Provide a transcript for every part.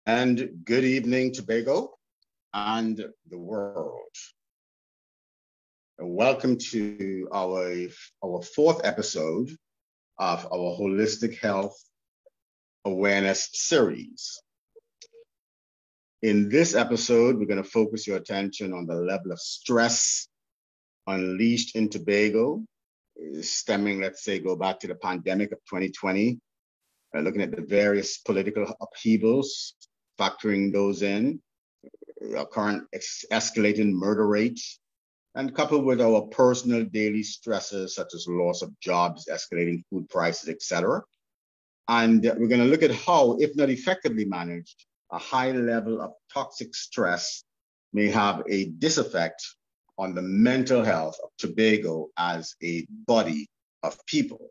And good evening, Tobago and the world. And welcome to our fourth episode of our Holistic Health Awareness series. In this episode, we're going to focus your attention on the level of stress unleashed in Tobago, stemming, let's say, go back to the pandemic of 2020, looking at the various political upheavals, factoring those in, our current escalating murder rate, and coupled with our personal daily stresses such as loss of jobs, escalating food prices, etc. And we're going to look at how, if not effectively managed, a high level of toxic stress may have a diseffect on the mental health of Tobago as a body of people.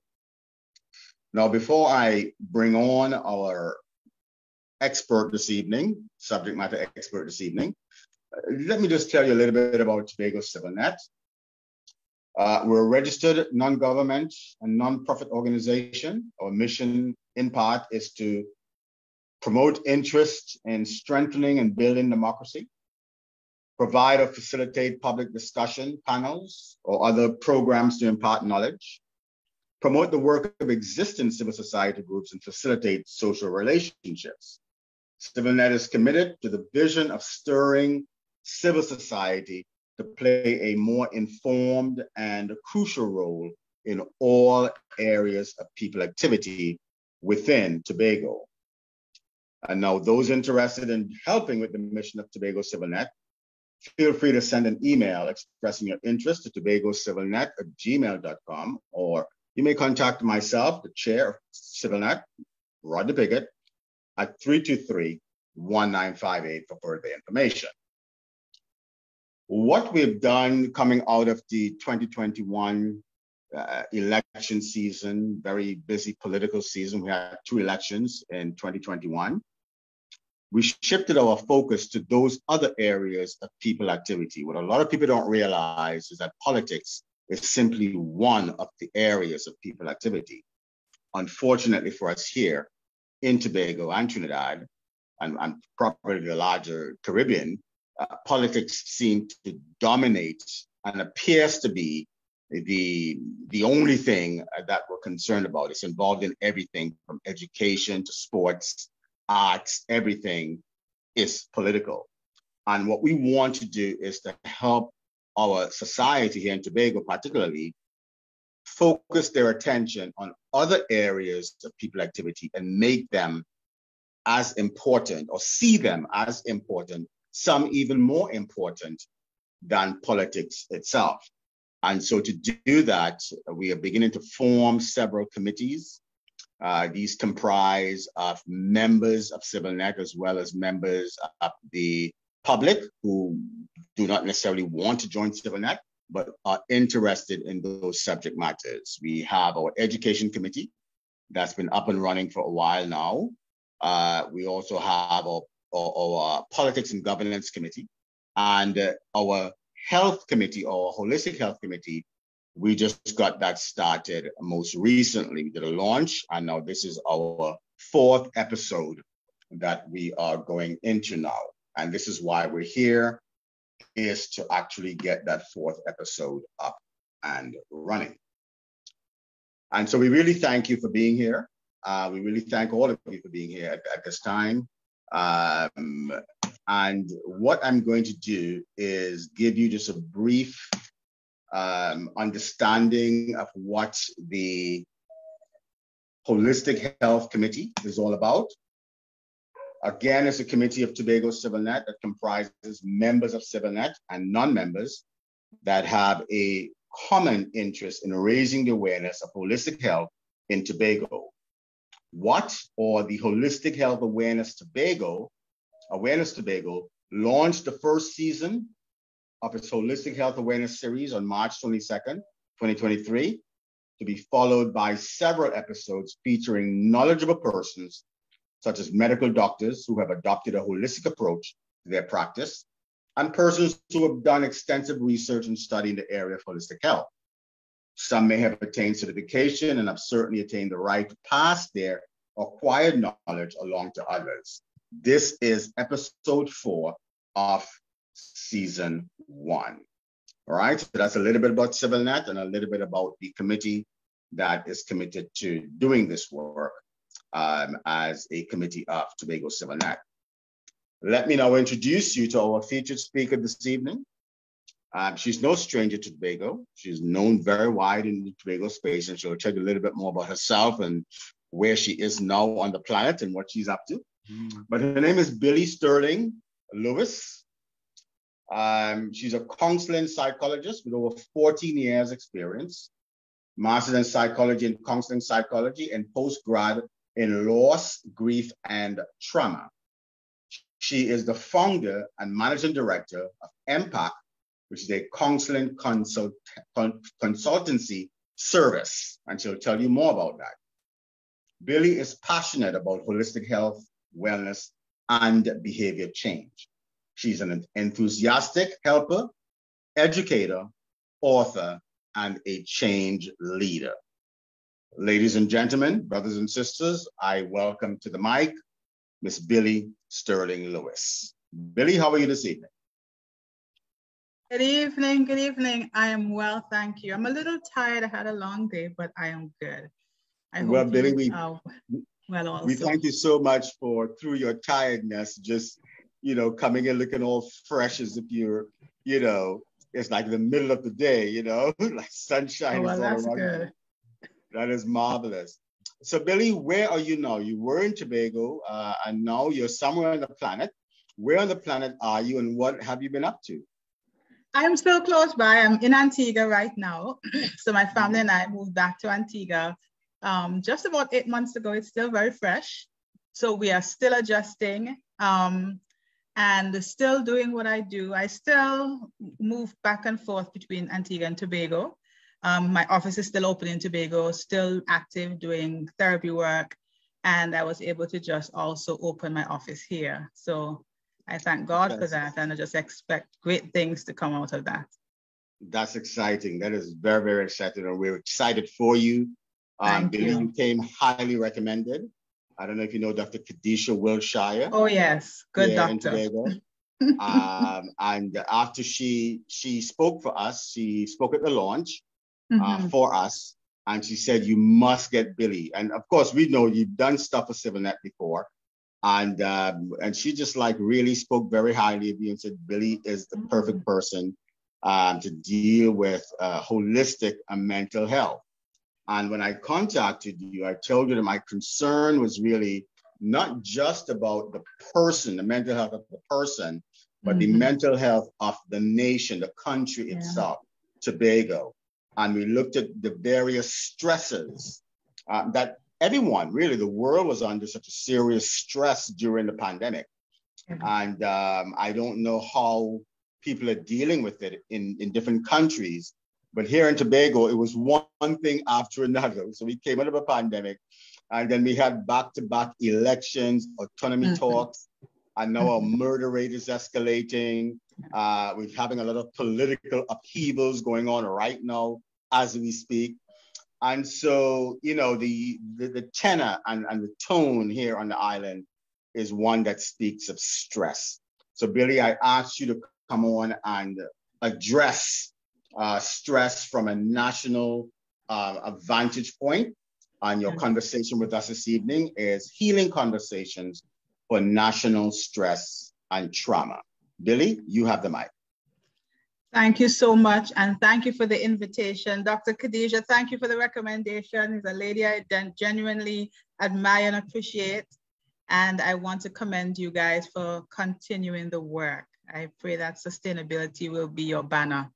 Now, before I bring on our expert this evening, subject matter expert this evening, let me just tell you a little bit about Tobago CivilNet. We're a registered non-government and non-profit organization. Our mission, in part, is to promote interest in strengthening and building democracy, provide or facilitate public discussion panels or other programs to impart knowledge, promote the work of existing civil society groups, and facilitate social relationships. CivilNet is committed to the vision of stirring civil society to play a more informed and crucial role in all areas of people activity within Tobago. And now those interested in helping with the mission of Tobago CivilNet, feel free to send an email expressing your interest to tobagocivilnet@gmail.com, or you may contact myself, the chair of CivilNet, Rodney Pickett, at 323-1958 for further information. What we've done coming out of the 2021 election season, very busy political season, we had 2 elections in 2021. We shifted our focus to those other areas of people activity. What a lot of people don't realize is that politics is simply one of the areas of people activity. Unfortunately for us here in Tobago and Trinidad, and probably the larger Caribbean, politics seem to dominate and appears to be the only thing that we're concerned about. It's involved in everything from education to sports, arts, everything is political. And what we want to do is to help our society here in Tobago particularly focus their attention on other areas of people activity and make them as important, or see them as important, some even more important than politics itself. And so to do that, we are beginning to form several committees. These comprise of members of CivilNet as well as members of the public who do not necessarily want to join CivilNet, but are interested in those subject matters. We have our education committee that's been up and running for a while now. We also have our politics and governance committee, and our health committee, or holistic health committee. We just got that started most recently. We did a launch, and now this is our 4th episode that we are going into now. And this is why we're here, is to actually get that 4th episode up and running. And so we really thank you for being here. We really thank all of you for being here at this time. And what I'm going to do is give you just a brief understanding of what the Holistic Health Committee is all about. Again, it's a committee of Tobago CivilNet that comprises members of CivilNet and non-members that have a common interest in raising the awareness of holistic health in Tobago. What, or the Holistic Health Awareness Tobago launched the first season of its Holistic Health Awareness series on March 22nd, 2023, to be followed by several episodes featuring knowledgeable persons, such as medical doctors who have adopted a holistic approach to their practice, and persons who have done extensive research and study in the area of holistic health. Some may have attained certification and have certainly attained the right to pass their acquired knowledge along to others. This is episode 4 of season 1. All right, so that's a little bit about CivilNet and a little bit about the committee that is committed to doing this work as a committee of Tobago CivilNet. Let me now introduce you to our featured speaker this evening. She's no stranger to Tobago. She's known very wide in the Tobago space, and she'll tell you a little bit more about herself and where she is now on the planet and what she's up to. But her name is Billie Sterling Lewis. She's a counseling psychologist with over 14 years experience, master's in psychology and counseling psychology, and postgrad in loss, grief, and trauma. She is the founder and managing director of Impact, which is a counseling consultancy service, and she'll tell you more about that. Billie is passionate about holistic health, wellness, and behavior change. She's an enthusiastic helper, educator, author, and a change leader. Ladies and gentlemen, brothers and sisters, I welcome to the mic Miss Billie Sterling Lewis. Billie, how are you this evening? Good evening, good evening. I am well, thank you. I'm a little tired. I had a long day, but I am good. Well, Billie, we thank you so much for, through your tiredness, just coming in looking all fresh as if you're, it's like the middle of the day, like sunshine. Oh, well, that's good. That is marvelous. So, Billie, where are you now? You were in Tobago, and now you're somewhere on the planet. Where on the planet are you, and what have you been up to? I am still close by. I'm in Antigua right now. So my family and I moved back to Antigua just about 8 months ago. It's still very fresh. So we are still adjusting. And still doing what I do. I still move back and forth between Antigua and Tobago. My office is still open in Tobago, still active doing therapy work. And I was able to just also open my office here. So I thank God for that. And I just expect great things to come out of that. That's exciting. That is very, very exciting. And we're excited for you. Billie, you came highly recommended. I don't know if you know Dr. Khadijah Wilshire. Oh, yes. Good doctor. And after she spoke for us, she spoke at the launch for us. And she said, you must get Billie. And of course, we know you've done stuff for CivilNet before. And she just really spoke very highly of you and said, Billie is the perfect person to deal with holistic and mental health. And when I contacted you, I told you that my concern was really not just about the person, the mental health of the person, but the mental health of the nation, the country itself, Tobago. And we looked at the various stresses that everyone, really, the world was under such a serious stress during the pandemic. And I don't know how people are dealing with it in different countries. But here in Tobago, it was one thing after another. So we came out of a pandemic, and then we had back-to-back elections, autonomy talks, and now our murder rate is escalating. We're having a lot of political upheavals going on right now as we speak. And so, the tenor and the tone here on the island is one that speaks of stress. So, Billie, I asked you to come on and address stress from a national vantage point. And your conversation with us this evening is Healing Conversations for National Stress and Trauma. Billie, you have the mic. Thank you so much. And thank you for the invitation. Dr. Khadijah, thank you for the recommendation. She's a lady I genuinely admire and appreciate. And I want to commend you guys for continuing the work. I pray that sustainability will be your banner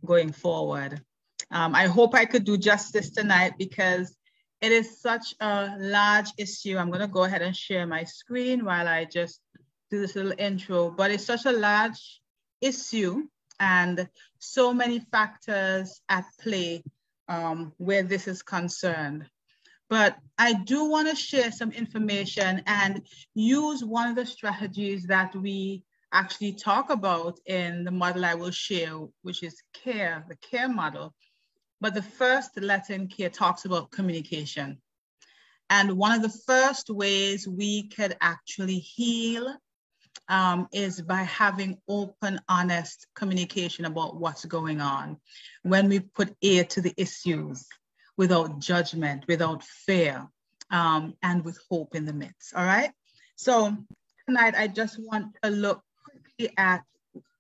going forward. I hope I could do justice tonight because it is such a large issue. I'm going to go ahead and share my screen while I just do this little intro, but it's such a large issue and so many factors at play where this is concerned. But I do want to share some information and use one of the strategies that we actually talk about in the model I will share, which is CARE, the CARE model. But the first letter in CARE talks about communication. And one of the first ways we could actually heal is by having open, honest communication about what's going on. When we put ear to the issues without judgment, without fear, and with hope in the midst, all right? So tonight, I just want to look quickly at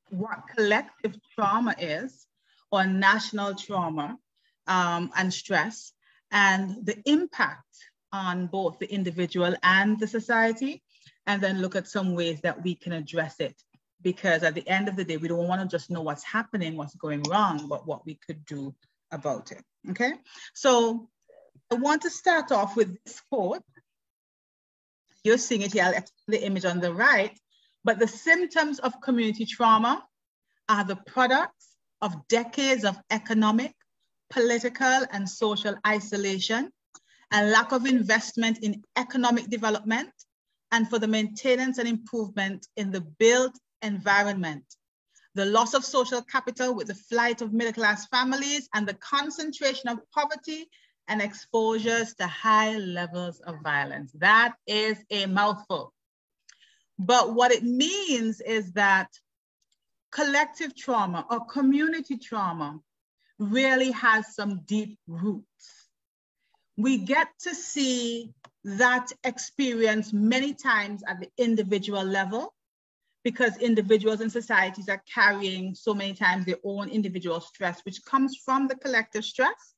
what collective trauma is, or national trauma and stress, and the impact on both the individual and the society, and then look at some ways that we can address it. Because at the end of the day, we don't want to just know what's happening, what's going wrong, but what we could do about it, okay? So I want to start off with this quote. You're seeing it here, I'll explain the image on the right, but the symptoms of community trauma are the products of decades of economic, political, and social isolation, and lack of investment in economic development, and for the maintenance and improvement in the built environment, the loss of social capital with the flight of middle-class families, and the concentration of poverty and exposures to high levels of violence. That is a mouthful. But what it means is that collective trauma or community trauma really has some deep roots. We get to see that experience many times at the individual level, because individuals and societies are carrying so many times their own individual stress, which comes from the collective stress.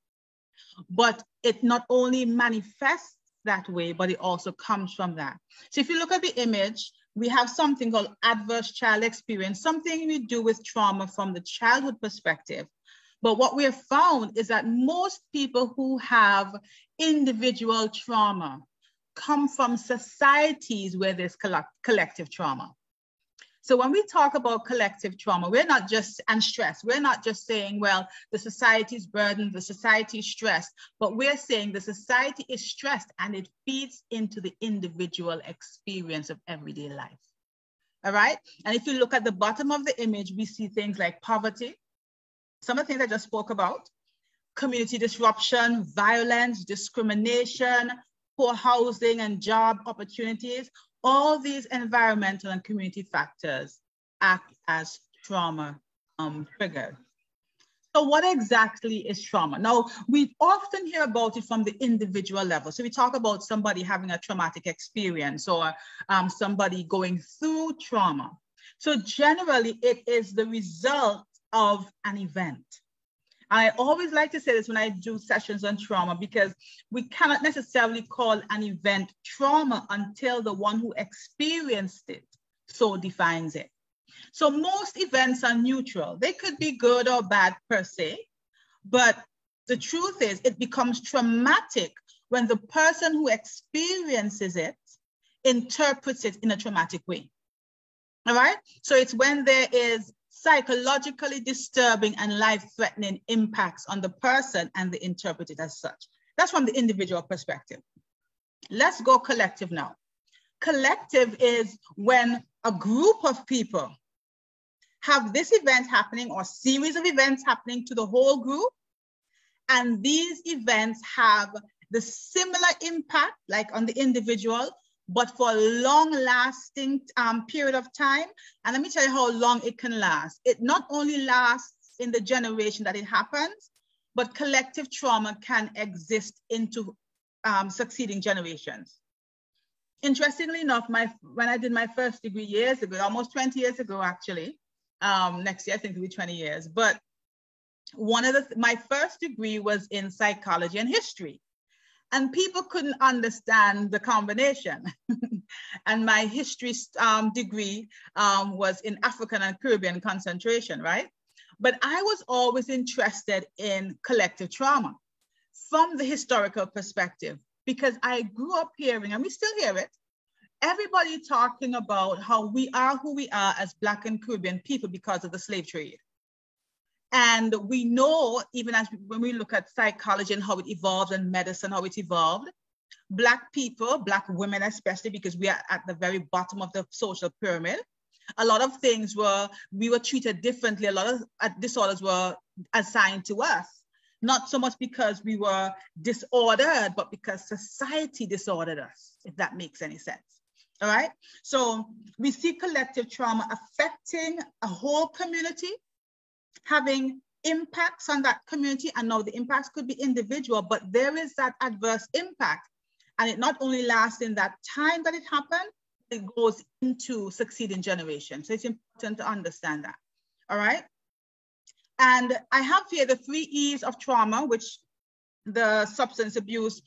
But it not only manifests that way, but it also comes from that. So if you look at the image, we have something called adverse child experience, something we do with trauma from the childhood perspective. But what we have found is that most people who have individual trauma come from societies where there's collective trauma. So when we talk about collective trauma, we're not just, and stress, we're not just saying, well, the society's burdened, the society's stressed, but we're saying the society is stressed and it feeds into the individual experience of everyday life. All right? And if you look at the bottom of the image, we see things like poverty, some of the things I just spoke about, community disruption, violence, discrimination, poor housing and job opportunities. All these environmental and community factors act as trauma triggers. So what exactly is trauma? Now, we often hear about it from the individual level. So we talk about somebody having a traumatic experience or somebody going through trauma. So generally, it is the result of an event. I always like to say this when I do sessions on trauma, because we cannot necessarily call an event trauma until the one who experienced it so defines it. So most events are neutral. They could be good or bad per se, but the truth is it becomes traumatic when the person who experiences it interprets it in a traumatic way. All right? So it's when there is psychologically disturbing and life-threatening impacts on the person and they interpret it as such. That's from the individual perspective. Let's go collective now. Collective is when a group of people have this event happening or series of events happening to the whole group, and these events have the similar impact like on the individual, but for a long-lasting period of time. And let me tell you how long it can last. It not only lasts in the generation that it happens, but collective trauma can exist into succeeding generations. Interestingly enough, when I did my first degree years ago, almost 20 years ago, actually, next year I think it'll be 20 years, but my first degree was in psychology and history. And people couldn't understand the combination. And my history degree was in African and Caribbean concentration, right? But I was always interested in collective trauma from the historical perspective, because I grew up hearing, and we still hear it, everybody talking about how we are who we are as Black and Caribbean people because of the slave trade. And we know, even when we look at psychology and how it evolved and medicine, how it evolved, Black people, Black women especially, because we are at the very bottom of the social pyramid, a lot of things we were treated differently. A lot of disorders were assigned to us. not so much because we were disordered, but because society disordered us, if that makes any sense. All right. So we see collective trauma affecting a whole community, having impacts on that community. And now the impacts could be individual, but there is that adverse impact. And it not only lasts in that time that it happened, it goes into succeeding generations. So it's important to understand that. All right. And I have here the 3 E's of trauma, which the substance abuse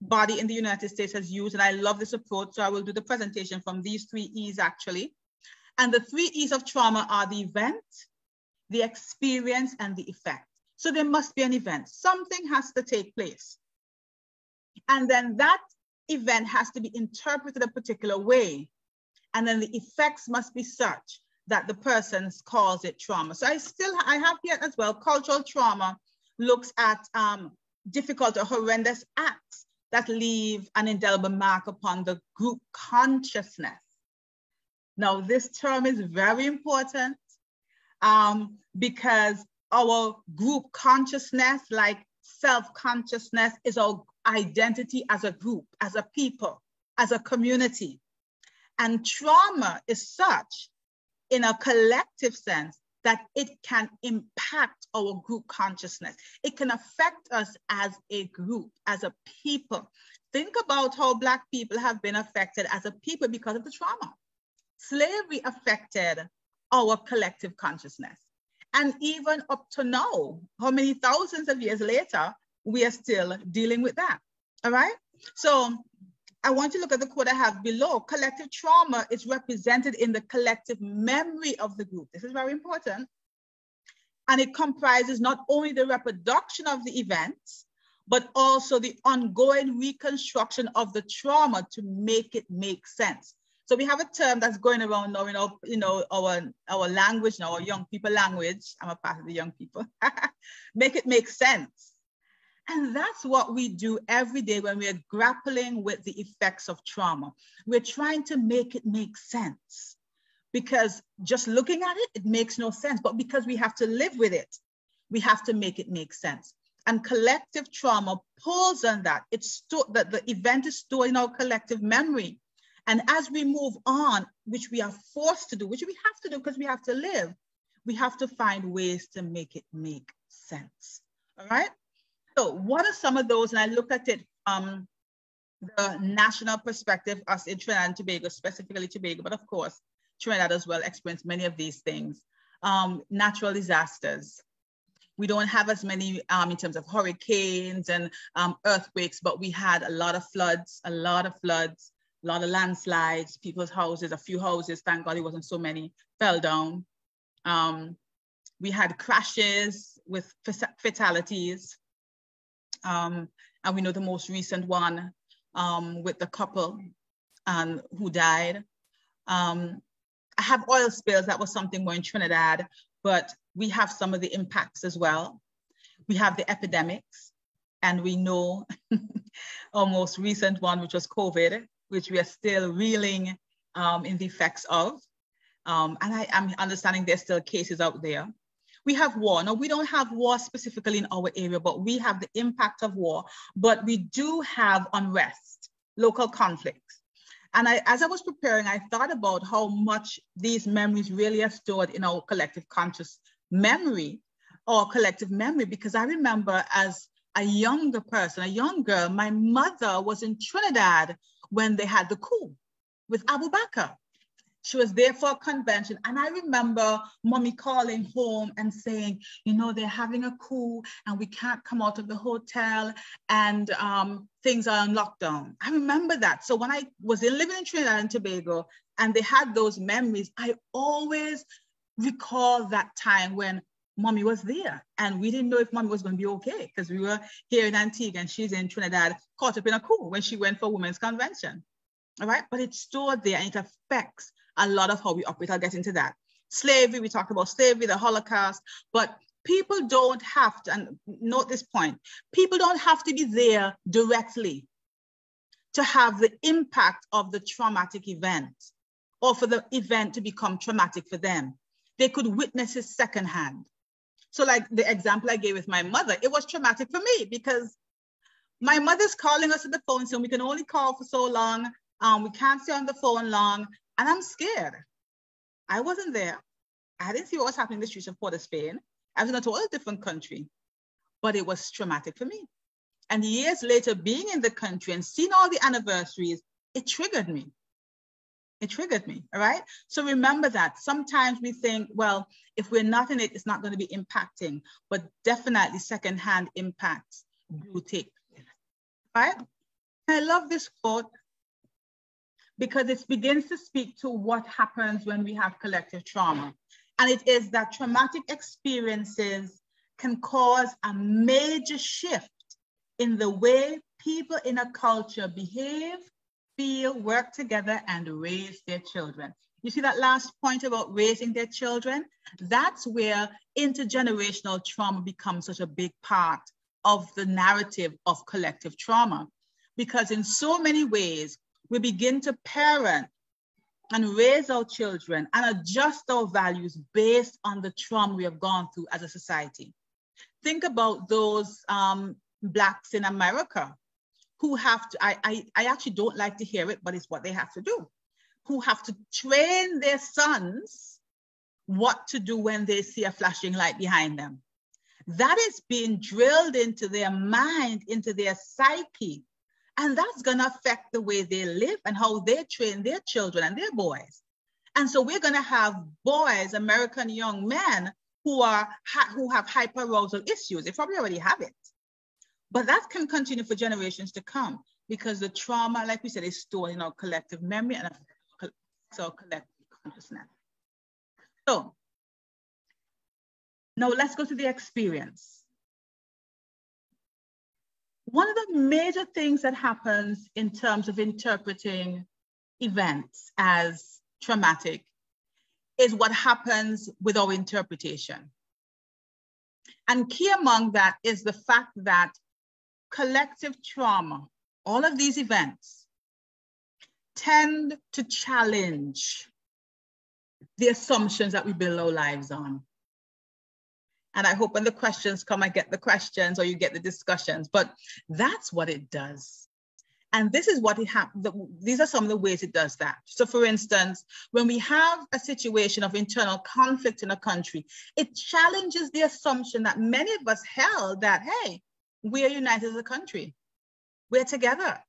body in the United States has used. And I love this approach. So I will do the presentation from these 3 E's actually. And the 3 E's of trauma are the event, the experience, and the effect. So there must be an event. Something has to take place. And then that event has to be interpreted a particular way. And then the effects must be such that the person calls it trauma. So I have here as well, cultural trauma looks at difficult or horrendous acts that leave an indelible mark upon the group consciousness. Now, this term is very important because our group consciousness, like self-consciousness, is our identity as a group, as a people, as a community. And trauma is such in a collective sense that it can impact our group consciousness. It can affect us as a group, as a people. Think about how Black people have been affected as a people because of the trauma. Slavery affected our collective consciousness. And even up to now, how many thousands of years later, we are still dealing with that, all right? So I want you to look at the quote I have below. Collective trauma is represented in the collective memory of the group. This is very important. And it comprises not only the reproduction of the events, but also the ongoing reconstruction of the trauma to make it make sense. So we have a term that's going around now in our language, now our young people language. I'm a part of the young people. Make it make sense. And that's what we do every day when we're grappling with the effects of trauma. We're trying to make it make sense, because just looking at it, it makes no sense. But because we have to live with it, we have to make it make sense. And collective trauma pulls on that. It's that the event is stored in our collective memory. And as we move on, which we are forced to do, which we have to do because we have to live, we have to find ways to make it make sense. All right? So what are some of those? And I looked at it from the national perspective, us in Trinidad and Tobago, specifically Tobago, but of course, Trinidad as well experienced many of these things. Natural disasters. We don't have as many in terms of hurricanes and earthquakes, but we had a lot of floods, a lot of landslides, people's houses, a few houses, thank God it wasn't so many, fell down. We had crashes with fatalities. And we know the most recent one with the couple who died. I have oil spills. That was something more in Trinidad, but we have some of the impacts as well. We have the epidemics, and we know our most recent one, which was COVID, which we are still reeling in the effects of. And I'm understanding there's still cases out there. We have war. Now, we don't have war specifically in our area, but we have the impact of war. But we do have unrest, local conflicts. And as I was preparing, I thought about how much these memories really are stored in our collective conscious memory or collective memory, because I remember as a younger person, a young girl, my mother was in Trinidad when they had the coup with Abu Bakr. She was there for a convention. And I remember mommy calling home and saying, you know, they're having a coup and we can't come out of the hotel and things are on lockdown. I remember that. So when I was living in Trinidad and Tobago and they had those memories, I always recall that time when mommy was there and we didn't know if mommy was going to be okay because we were here in Antigua and she's in Trinidad caught up in a coup when she went for Women's Convention. All right, but it's stored there and it affects a lot of how we operate. I'll get into that. Slavery, we talked about slavery, the Holocaust, but people don't have to, and note this point, people don't have to be there directly to have the impact of the traumatic event or for the event to become traumatic for them. They could witness it secondhand. So like the example I gave with my mother, it was traumatic for me because my mother's calling us on the phone saying we can only call for so long. We can't stay on the phone long. And I'm scared. I wasn't there. I didn't see what was happening in the streets of Port of Spain. I was in a totally different country, but it was traumatic for me. And years later, being in the country and seeing all the anniversaries, it triggered me. It triggered me, all right? So remember that. Sometimes we think, well, if we're not in it, it's not going to be impacting, but definitely secondhand impacts do take place, right? I love this quote because it begins to speak to what happens when we have collective trauma. And it is that traumatic experiences can cause a major shift in the way people in a culture behave, feel, work together, and raise their children. You see that last point about raising their children? That's where intergenerational trauma becomes such a big part of the narrative of collective trauma. Because in so many ways, we begin to parent and raise our children and adjust our values based on the trauma we have gone through as a society. Think about those Blacks in America who have to, I actually don't like to hear it, but it's what they have to do, who have to train their sons what to do when they see a flashing light behind them. That is being drilled into their mind, into their psyche. And that's gonna affect the way they live and how they train their children and their boys. And so we're gonna have boys, American young men, who have hyperarousal issues. They probably already have it. But that can continue for generations to come because the trauma, like we said, is stored in our collective memory and affects our collective consciousness. So now let's go to the experience. One of the major things that happens in terms of interpreting events as traumatic is what happens with our interpretation. And key among that is the fact that collective trauma, all of these events, tend to challenge the assumptions that we build our lives on. And I hope when the questions come, I get the questions or you get the discussions, but that's what it does. And this is what it happens. These are some of the ways it does that. So for instance, when we have a situation of internal conflict in a country, it challenges the assumption that many of us held that, hey, we are united as a country. We're together.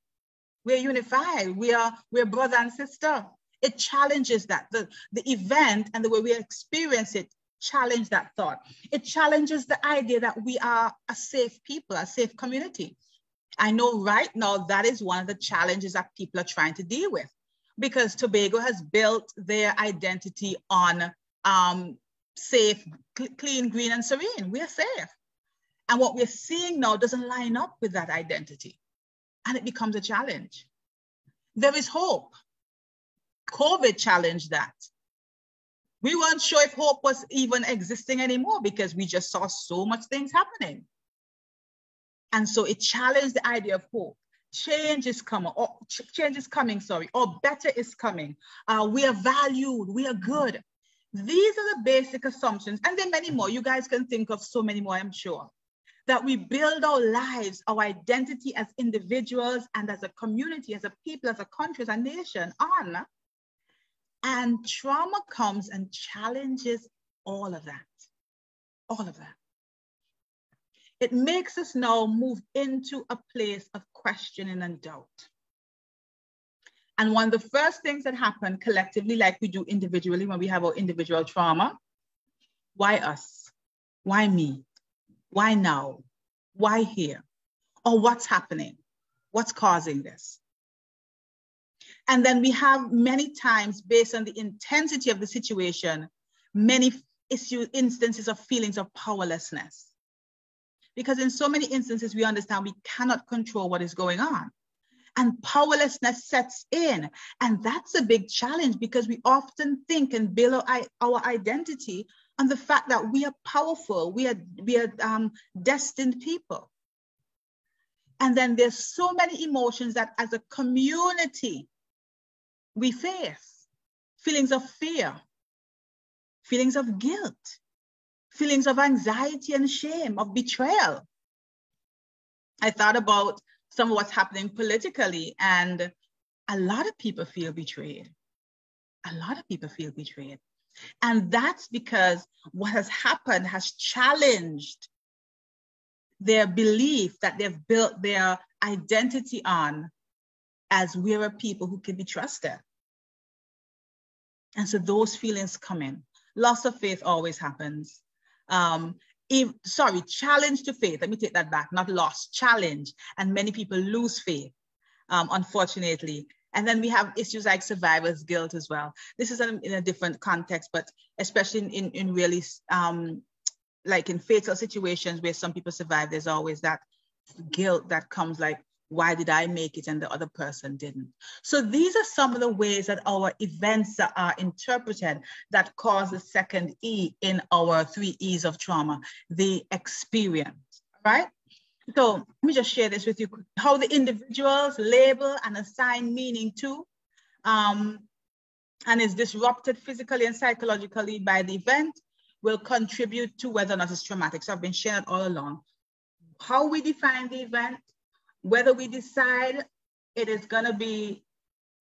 We're unified. We're brother and sister. It challenges that. The event and the way we experience it challenge that thought. It challenges the idea that we are a safe people, a safe community. I know right now that is one of the challenges that people are trying to deal with because Tobago has built their identity on safe, clean, green, and serene. We are safe. And what we're seeing now doesn't line up with that identity. And it becomes a challenge. There is hope. COVID challenged that. We weren't sure if hope was even existing anymore because we just saw so much things happening. And so it challenged the idea of hope. Change is coming, or better is coming. We are valued, we are good. These are the basic assumptions, and there are many more. You guys can think of so many more, I'm sure, that we build our lives, our identity as individuals and as a community, as a people, as a country, as a nation on. And trauma comes and challenges all of that, all of that. It makes us now move into a place of questioning and doubt. And one of the first things that happen collectively, like we do individually when we have our individual trauma, why us? Why me? Why now? Why here? Or what's happening? What's causing this? And then we have many times, based on the intensity of the situation, many instances of feelings of powerlessness. Because in so many instances, we understand we cannot control what is going on. And powerlessness sets in. And that's a big challenge because we often think and build our identity on the fact that we are powerful, we are destined people. And then there's so many emotions that as a community, we face. Feelings of fear, feelings of guilt, feelings of anxiety and shame, of betrayal. I thought about some of what's happening politically, and a lot of people feel betrayed. A lot of people feel betrayed. And that's because what has happened has challenged their belief that they've built their identity on, as we're a people who can be trusted. And so those feelings come in. Loss of faith always happens. Challenge to faith. Let me take that back, not loss, challenge. And many people lose faith, unfortunately. And then we have issues like survivor's guilt as well. This is in a different context, but especially in really, like in fatal situations where some people survive, there's always that guilt that comes like, why did I make it and the other person didn't? So these are some of the ways that our events are interpreted that cause the second E in our 3 E's of trauma, the experience, right? So let me just share this with you, how the individuals label and assign meaning to and is disrupted physically and psychologically by the event will contribute to whether or not it's traumatic. So I've been sharing it all along. How we define the event, whether we decide it is gonna be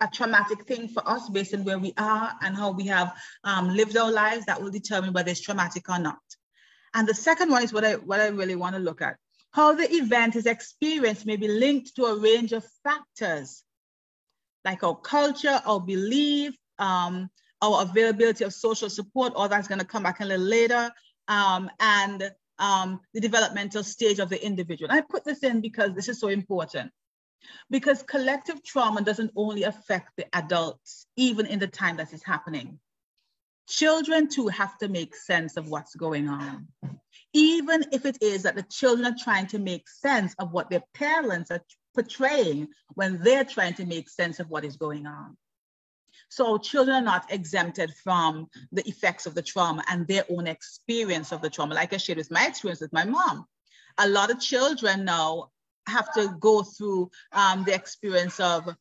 a traumatic thing for us based on where we are and how we have lived our lives, that will determine whether it's traumatic or not. And the second one is what I really wanna look at. How the event is experienced may be linked to a range of factors, like our culture, our belief, our availability of social support, all that's gonna come back a little later, and the developmental stage of the individual. I put this in because this is so important. Because collective trauma doesn't only affect the adults, even in the time that it's happening. Children too have to make sense of what's going on. Even if it is that the children are trying to make sense of what their parents are portraying when they're trying to make sense of what is going on. So children are not exempted from the effects of the trauma and their own experience of the trauma. Like I shared with my experience with my mom. A lot of children now have to go through the experience of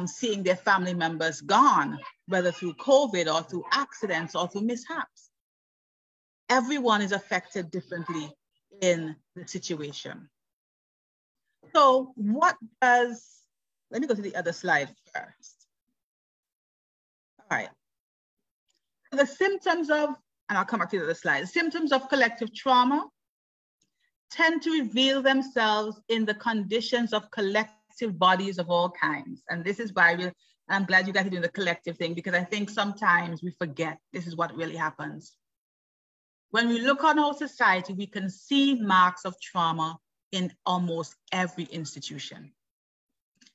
seeing their family members gone, whether through COVID or through accidents or through mishaps. Everyone is affected differently in the situation. So what does, let me go to the other slide first. All right. The symptoms of, and I'll come back to the other slide, the symptoms of collective trauma tend to reveal themselves in the conditions of collective bodies of all kinds. And this is why I'm glad you guys are doing the collective thing, because I think sometimes we forget this is what really happens. When we look on our society, we can see marks of trauma in almost every institution.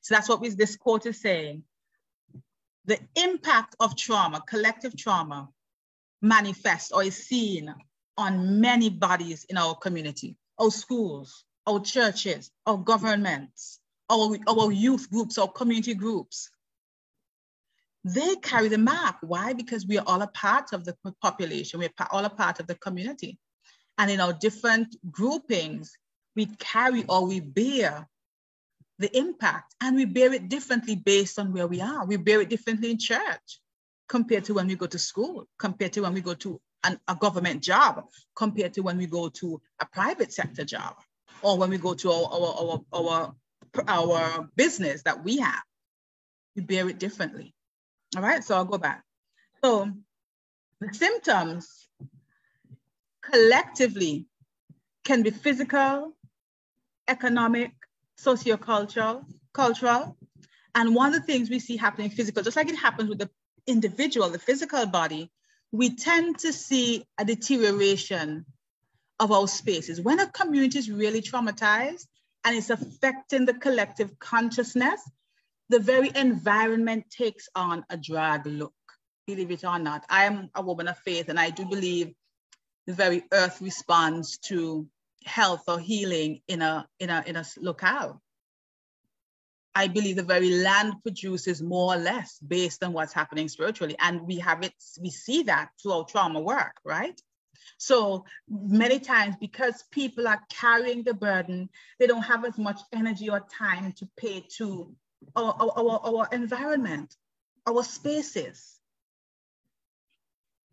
So that's what this quote is saying. The impact of trauma, collective trauma, manifests or is seen on many bodies in our community, our schools, our churches, our governments, our youth groups, our community groups. They carry the mark. Why? Because we are all a part of the population. We're all a part of the community. And in our different groupings, we carry or we bear the impact, and we bear it differently based on where we are. We bear it differently in church compared to when we go to school, compared to when we go to a government job, compared to when we go to a private sector job, or when we go to our business that we have. We bear it differently. All right, so I'll go back. So the symptoms collectively can be physical, economic, sociocultural, cultural. And one of the things we see happening physical, just like it happens with the individual, the physical body, we tend to see a deterioration of our spaces. When a community is really traumatized and it's affecting the collective consciousness, the very environment takes on a drag look, believe it or not. I am a woman of faith, and I do believe the very earth responds to health or healing in a locale. I believe the very land produces more or less based on what's happening spiritually. And we see that through our trauma work, right? So many times, because people are carrying the burden, they don't have as much energy or time to pay to our environment, our spaces.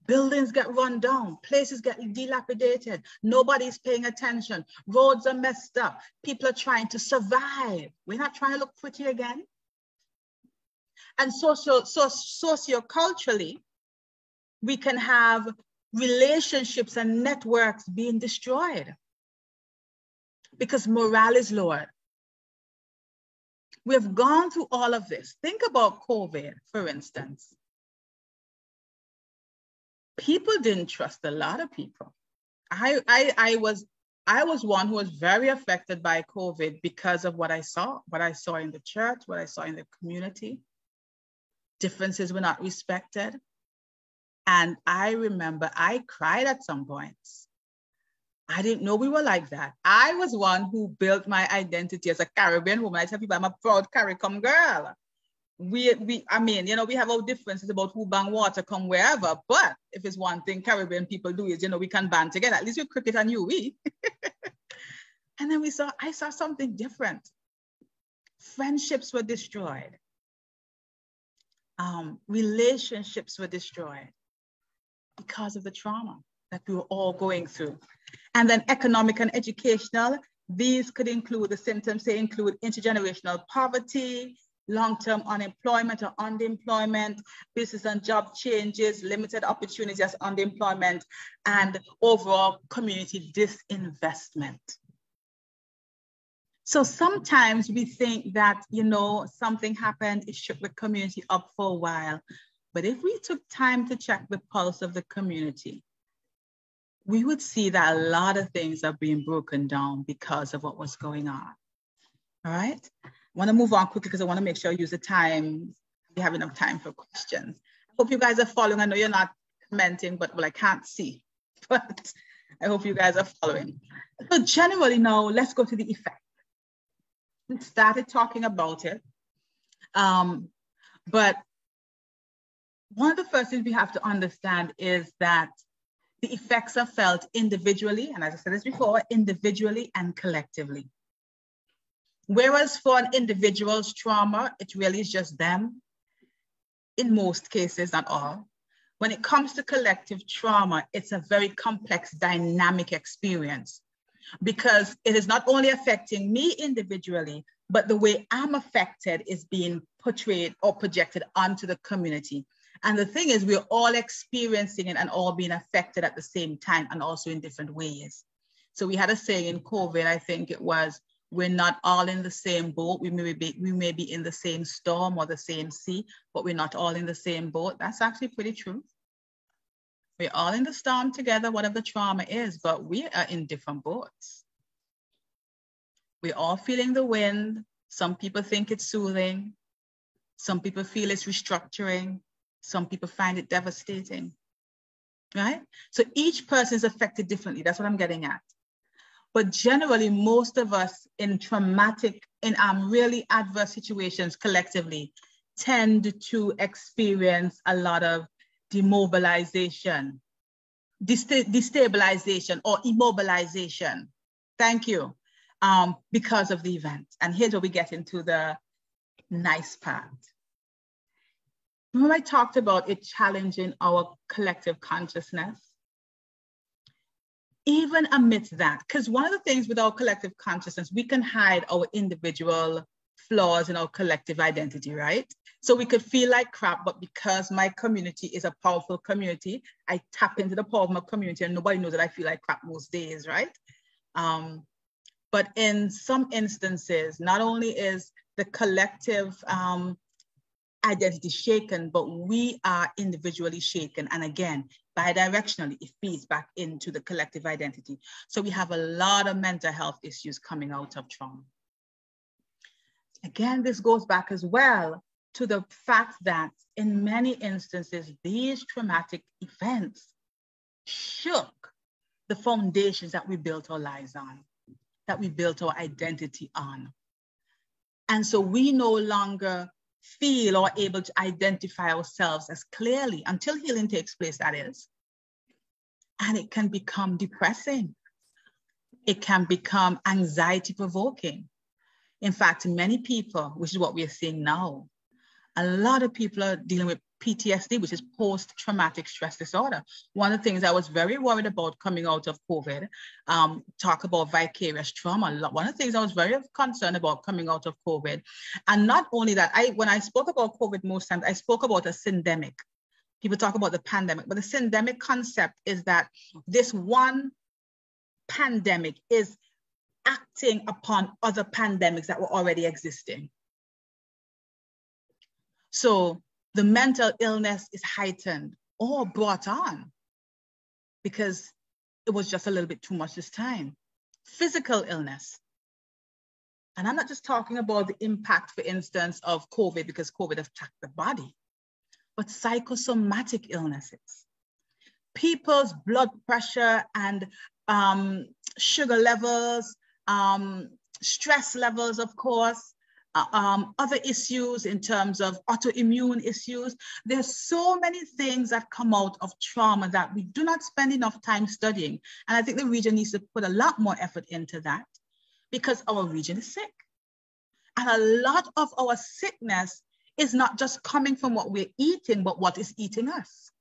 Buildings get run down, places get dilapidated, nobody's paying attention, roads are messed up, people are trying to survive. We're not trying to look pretty again. And socioculturally, we can have relationships and networks being destroyed because morale is lowered. We have gone through all of this. Think about COVID, for instance. People didn't trust a lot of people. I was one who was very affected by COVID because of what I saw in the church, what I saw in the community. Differences were not respected. And I remember I cried at some points. I didn't know we were like that. I was one who built my identity as a Caribbean woman. I tell people I'm a proud CARICOM girl. I mean, you know, we have our differences about who bang water come wherever, but if it's one thing Caribbean people do is, you know, we can band together, at least with cricket and UE. And then I saw something different. Friendships were destroyed. Relationships were destroyed because of the trauma that we were all going through. And then economic and educational, these could include, the symptoms they include intergenerational poverty, long-term unemployment or underemployment, business and job changes, limited opportunities as underemployment, and overall community disinvestment. So sometimes we think that, you know, something happened, it shook the community up for a while. But if we took time to check the pulse of the community, we would see that a lot of things are being broken down because of what was going on. All right? I want to move on quickly because I want to make sure I use the time. We have enough time for questions. I hope you guys are following. I know you're not commenting, but well, I can't see. But I hope you guys are following. So generally now, let's go to the effect. We started talking about it. But one of the first things we have to understand is that the effects are felt individually, and as I said this before, individually and collectively. Whereas for an individual's trauma, it really is just them, in most cases, not all. When it comes to collective trauma, it's a very complex, dynamic experience because it is not only affecting me individually, but the way I'm affected is being portrayed or projected onto the community. And the thing is, we're all experiencing it and all being affected at the same time and also in different ways. So we had a saying in COVID, I think it was, we're not all in the same boat. We may be in the same storm or the same sea, but we're not all in the same boat. That's actually pretty true. We're all in the storm together, whatever the trauma is, but we are in different boats. We're all feeling the wind. Some people think it's soothing. Some people feel it's restructuring. Some people find it devastating, right? So each person is affected differently. That's what I'm getting at. But generally, most of us in really adverse situations collectively tend to experience a lot of demobilization, destabilization, or immobilization. Thank you. Because of the event. And here's where we get into the nice part. Remember I talked about it challenging our collective consciousness? Even amidst that, because one of the things with our collective consciousness, we can hide our individual flaws in our collective identity, right? So we could feel like crap, but because my community is a powerful community, I tap into the power of my community and nobody knows that I feel like crap most days, right? But in some instances, not only is the collective identity shaken, but we are individually shaken. And again, bidirectionally, it feeds back into the collective identity. So we have a lot of mental health issues coming out of trauma. Again, this goes back as well to the fact that in many instances, these traumatic events shook the foundations that we built our lives on, that we built our identity on. And so we no longer feel or able to identify ourselves as clearly until healing takes place, that is. And it can become depressing. It can become anxiety provoking. In fact, many people, which is what we are seeing now, a lot of people are dealing with PTSD, which is post-traumatic stress disorder. One of the things I was very worried about coming out of COVID, talk about vicarious trauma. One of the things I was very concerned about coming out of COVID. And not only that, when I spoke about COVID most times, I spoke about a syndemic. People talk about the pandemic, but the syndemic concept is that this one pandemic is acting upon other pandemics that were already existing. So the mental illness is heightened or brought on because it was just a little bit too much this time. Physical illness. And I'm not just talking about the impact, for instance, of COVID because COVID attacked the body, but psychosomatic illnesses. People's blood pressure and sugar levels, stress levels, of course, other issues in terms of autoimmune issues. There's so many things that come out of trauma that we do not spend enough time studying. And I think the region needs to put a lot more effort into that because our region is sick. And a lot of our sickness is not just coming from what we're eating, but what is eating us.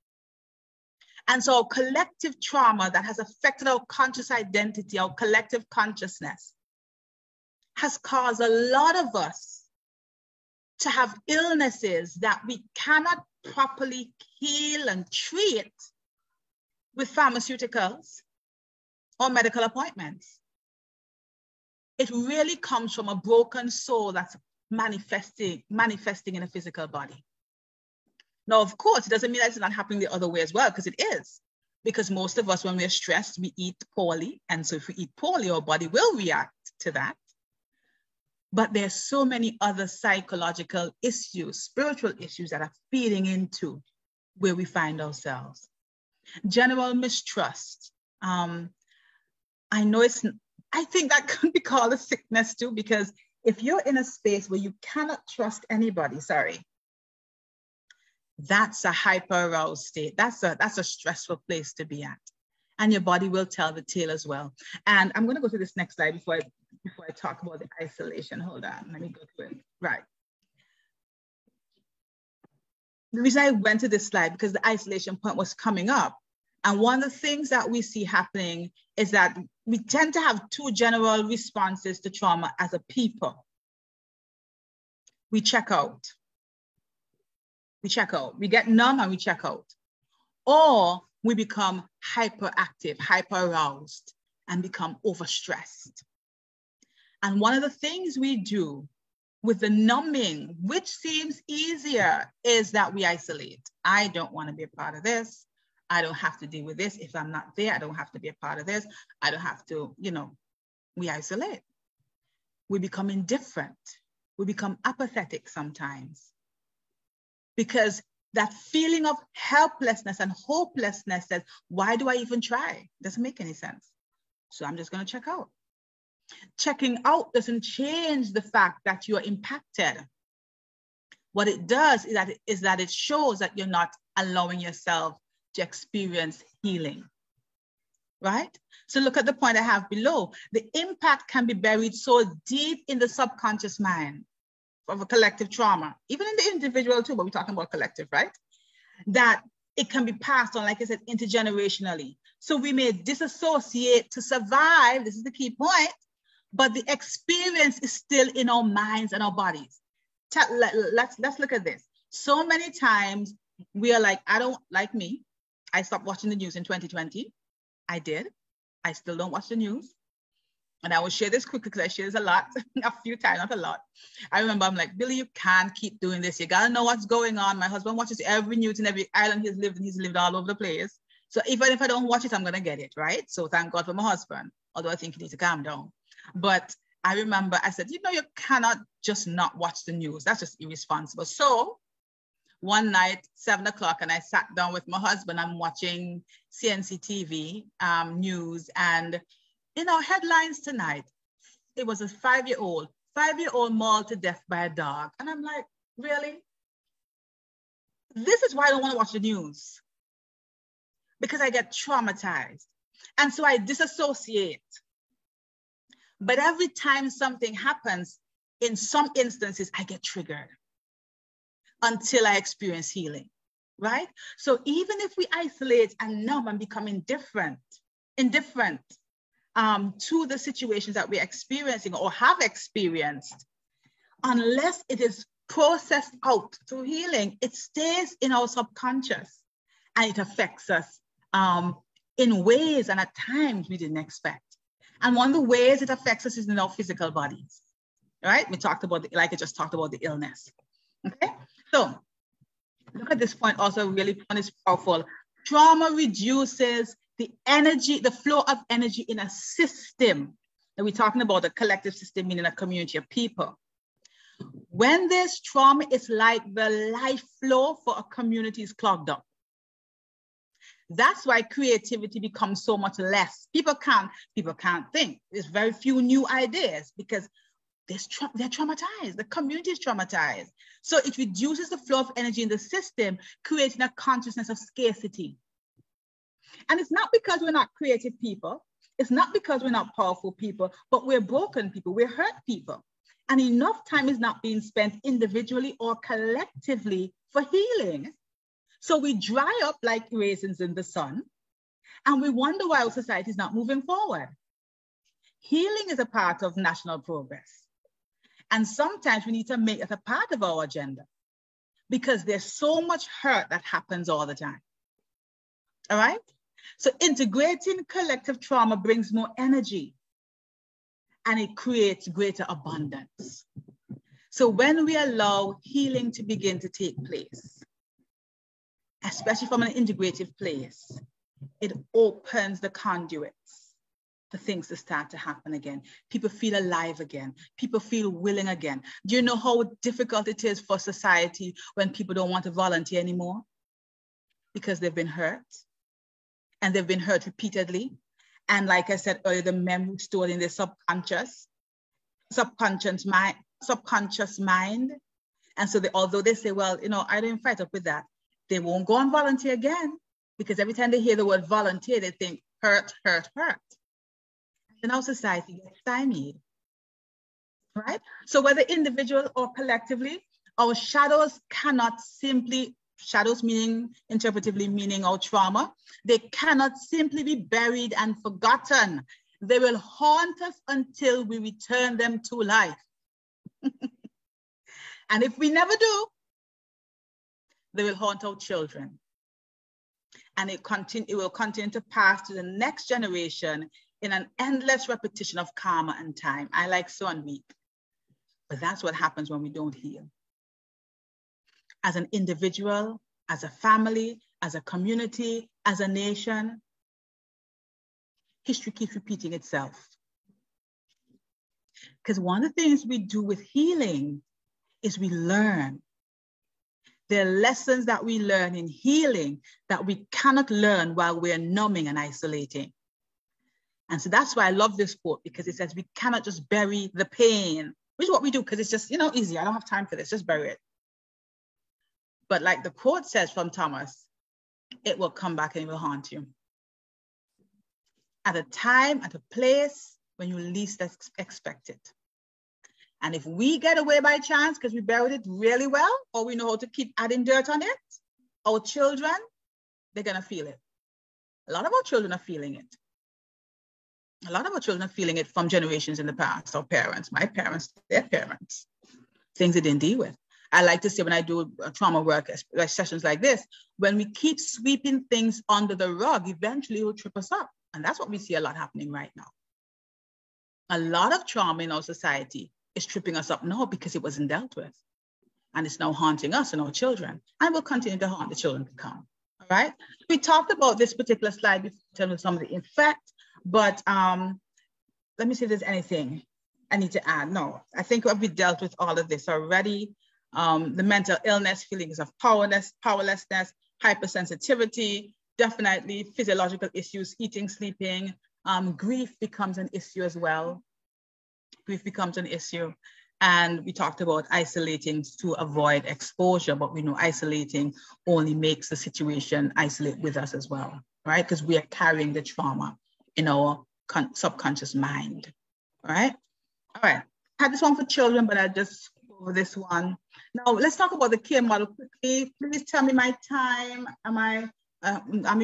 And so collective trauma that has affected our conscious identity, our collective consciousness, has caused a lot of us to have illnesses that we cannot properly heal and treat with pharmaceuticals or medical appointments. It really comes from a broken soul that's manifesting in a physical body. Now, of course, it doesn't mean that it's not happening the other way as well, because it is. Because most of us, when we're stressed, we eat poorly. And so if we eat poorly, our body will react to that. But there's so many other psychological issues, spiritual issues that are feeding into where we find ourselves. General mistrust. I think that could be called a sickness too, because if you're in a space where you cannot trust anybody, that's a hyper-aroused state. That's a stressful place to be at. And your body will tell the tale as well. And I'm going to go to this next slide before I talk about the isolation. Hold on, let me go to it. Right. The reason I went to this slide because the isolation point was coming up. And one of the things that we see happening is that we tend to have two general responses to trauma as a people. We check out. We check out. We get numb and we check out. Or we become hyperactive, hyper-aroused, and become overstressed. And one of the things we do with the numbing, which seems easier, is that we isolate. I don't want to be a part of this. I don't have to deal with this. If I'm not there, I don't have to be a part of this. I don't have to, we isolate. We become indifferent. We become apathetic sometimes. Because that feeling of helplessness and hopelessness says, why do I even try? Doesn't make any sense. So I'm just going to check out. Checking out doesn't change the fact that you're impacted. What it does is that it shows that you're not allowing yourself to experience healing, right? So look at the point I have below. The impact can be buried so deep in the subconscious mind of a collective trauma, even in the individual too, but we're talking about collective, right? That it can be passed on, like I said, intergenerationally. So we may disassociate to survive, this is the key point, but the experience is still in our minds and our bodies. Let's look at this. So many times we are like, I don't like me. I stopped watching the news in 2020. I did. I still don't watch the news. And I will share this quickly because I share this a lot, a few times, not a lot. I remember I'm like, Billie, you can't keep doing this. You gotta know what's going on. My husband watches every news in every island he's lived all over the place. So even if I don't watch it, I'm gonna get it, right? So thank God for my husband, although I think he needs to calm down. But I remember I said, you cannot just not watch the news. That's just irresponsible. So one night, 7 o'clock, and I sat down with my husband. I'm watching CNC TV news, and headlines tonight. It was a 5-year-old mauled to death by a dog. And I'm like, really? This is why I don't want to watch the news. Because I get traumatized. And so I disassociate. But every time something happens, in some instances, I get triggered until I experience healing. right? So even if we isolate and numb and become indifferent to the situations that we're experiencing or have experienced, unless it is processed out through healing, it stays in our subconscious and it affects us in ways and at times we didn't expect. And one of the ways it affects us is in our physical bodies, right? We talked about, like I just talked about the illness, okay? So look at this point also, really point is powerful. Trauma reduces the energy, the flow of energy in a system. And we're talking about a collective system, meaning a community of people. When there's trauma, it's like the life flow for a community is clogged up. That's why creativity becomes so much less. People can't think. There's very few new ideas because they're traumatized. The community is traumatized. So it reduces the flow of energy in the system, creating a consciousness of scarcity. And it's not because we're not creative people. It's not because we're not powerful people, but we're broken people. We're hurt people. And enough time is not being spent individually or collectively for healing. So we dry up like raisins in the sun, and we wonder why our society is not moving forward. Healing is a part of national progress. And sometimes we need to make it a part of our agenda because there's so much hurt that happens all the time. All right? So integrating collective trauma brings more energy and it creates greater abundance. So when we allow healing to begin to take place, especially from an integrative place, it opens the conduits for things to start to happen again. People feel alive again. People feel willing again. Do you know how difficult it is for society when people don't want to volunteer anymore? Because they've been hurt, and they've been hurt repeatedly. And like I said earlier, the memory stored in their subconscious mind. And so although they say, well, you know, I didn't fight up with that, they won't go and volunteer again because every time they hear the word volunteer, they think hurt, hurt, hurt. And our society gets stymied, right? So whether individual or collectively, our shadows cannot simply, shadows meaning, interpretively meaning our trauma, they cannot simply be buried and forgotten. They will haunt us until we return them to life. And if we never do, they will haunt our children. And it will continue to pass to the next generation in an endless repetition of karma and time. I like so and weep. But that's what happens when we don't heal. As an individual, as a family, as a community, as a nation, history keeps repeating itself. Because one of the things we do with healing is we learn. There are lessons that we learn in healing that we cannot learn while we're numbing and isolating. And so that's why I love this quote, because it says we cannot just bury the pain, which is what we do because it's just, you know, easy. I don't have time for this, just bury it. But like the quote says from Thomas, it will come back and it will haunt you. At a time, at a place when you least expect it. And if we get away by chance because we buried it really well, or we know how to keep adding dirt on it, our children, they're gonna feel it. A lot of our children are feeling it. A lot of our children are feeling it from generations in the past, our parents, my parents, their parents, things they didn't deal with. I like to say when I do trauma work, sessions like this, when we keep sweeping things under the rug, eventually it will trip us up. And that's what we see a lot happening right now. A lot of trauma in our society is tripping us up now because it wasn't dealt with. And it's now haunting us and our children. And will continue to haunt the children to come. All right. We talked about this particular slide before in terms of some of the effect, but let me see if there's anything I need to add. No, I think we've dealt with all of this already. The mental illness, feelings of powerlessness, hypersensitivity, definitely physiological issues, eating, sleeping, grief becomes an issue as well. Grief becomes an issue. And we talked about isolating to avoid exposure, but we know isolating only makes the situation isolate with us as well, right? Because we are carrying the trauma in our subconscious mind, all right? All right, I had this one for children, but I just over this one. Now, let's talk about the care model quickly. Please tell me my time. Am I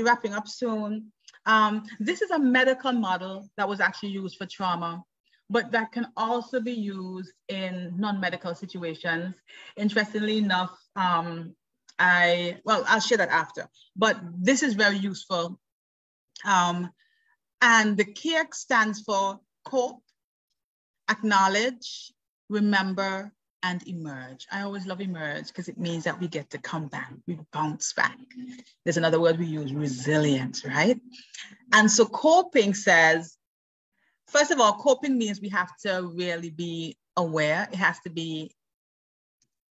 wrapping up soon? This is a medical model that was actually used for trauma, but that can also be used in non-medical situations. Interestingly enough, I'll share that after, but this is very useful. And the CARE stands for cope, acknowledge, remember, and emerge. I always love emerge because it means that we get to come back, we bounce back. There's another word we use, resilience, right? And so coping says, first of all, coping means we have to really be aware. It has to be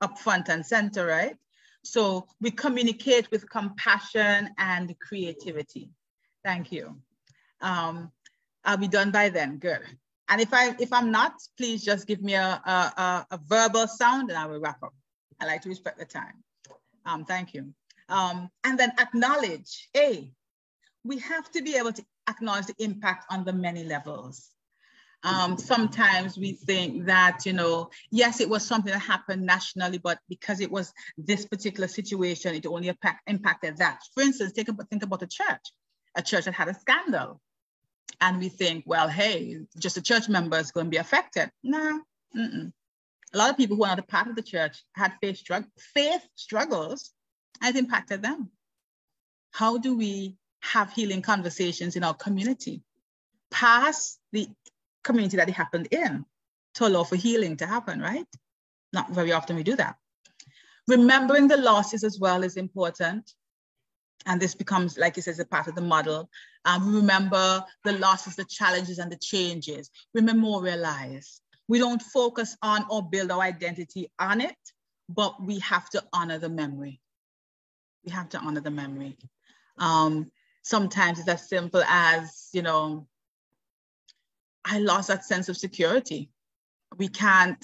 up front and center, right? So we communicate with compassion and creativity. Thank you. I'll be done by then, good. And if I'm not, please just give me a verbal sound and I will wrap up. I like to respect the time. Thank you. And then acknowledge, we have to be able to acknowledge the impact on the many levels. Sometimes we think that, yes, it was something that happened nationally, but because it was this particular situation, it only impacted that. For instance, think about a church that had a scandal. And we think, well, hey, just a church member is going to be affected. No, a lot of people who are not a part of the church had faith struggles, and it impacted them. How do we have healing conversations in our community, past the community that it happened in, to allow for healing to happen, right? Not very often we do that. Remembering the losses as well is important. And this becomes, like it says, a part of the model. Remember the losses, the challenges, and the changes. We memorialize. We don't focus on or build our identity on it, but we have to honor the memory. We have to honor the memory. Sometimes it's as simple as, I lost that sense of security. We can't,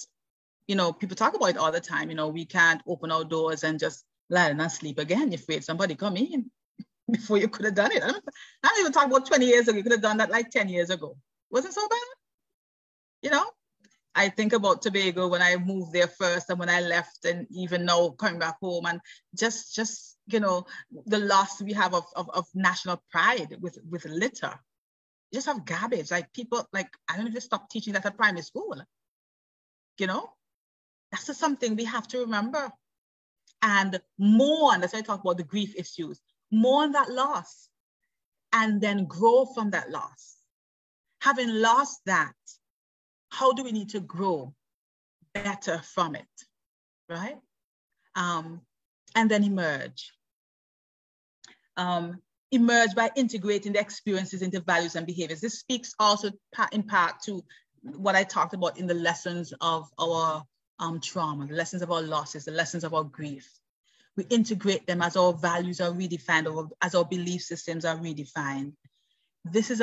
people talk about it all the time. We can't open our doors and just lie down and sleep again. You're afraid somebody come in before you could have done it. I don't even talk about 20 years ago. You could have done that like 10 years ago. Wasn't so bad. I think about Tobago when I moved there first and when I left, and even now coming back home, and just the loss we have of national pride with litter. You just have garbage. Like people, I don't know if they stop teaching that at primary school. That's just something we have to remember. And mourn, that's why I talk about the grief issues. Mourn that loss and then grow from that loss. Having lost that, how do we need to grow better from it, right? And then emerge. Emerge by integrating the experiences into values and behaviors. This speaks also in part to what I talked about in the lessons of our trauma, the lessons of our losses, the lessons of our grief. We integrate them as our values are redefined, or as our belief systems are redefined. This is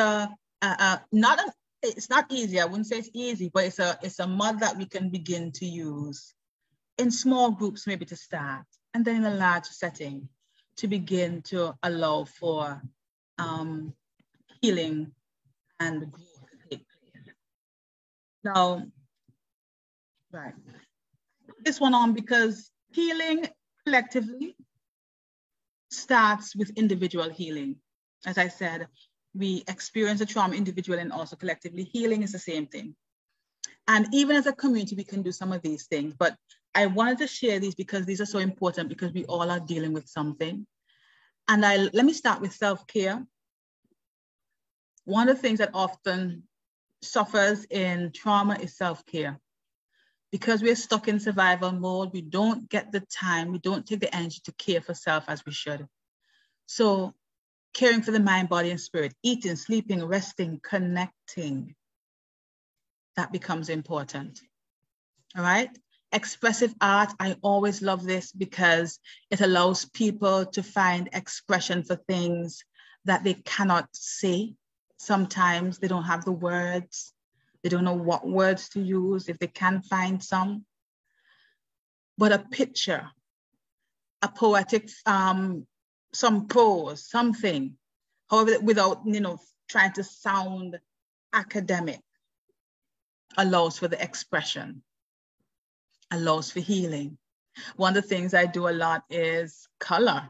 it's not easy. I wouldn't say it's easy, but it's a model that we can begin to use in small groups, maybe to start, and then in a large setting to begin to allow for healing and growth to take place. Now, right. This one on because healing collectively starts with individual healing. As I said, we experience the trauma individually and also collectively. Healing is the same thing. And even as a community, we can do some of these things. But I wanted to share these because these are so important, because we all are dealing with something. And let me start with self-care. One of the things that often suffers in trauma is self-care. Because we're stuck in survival mode, we don't get the time, we don't take the energy to care for self as we should. So caring for the mind, body, and spirit, eating, sleeping, resting, connecting, that becomes important. All right? Expressive art, I always love this because it allows people to find expression for things that they cannot say. Sometimes they don't have the words. They don't know what words to use if they can find some. But a picture, a poetic, some prose, something, however, without trying to sound academic, allows for the expression. allows for healing. One of the things I do a lot is color,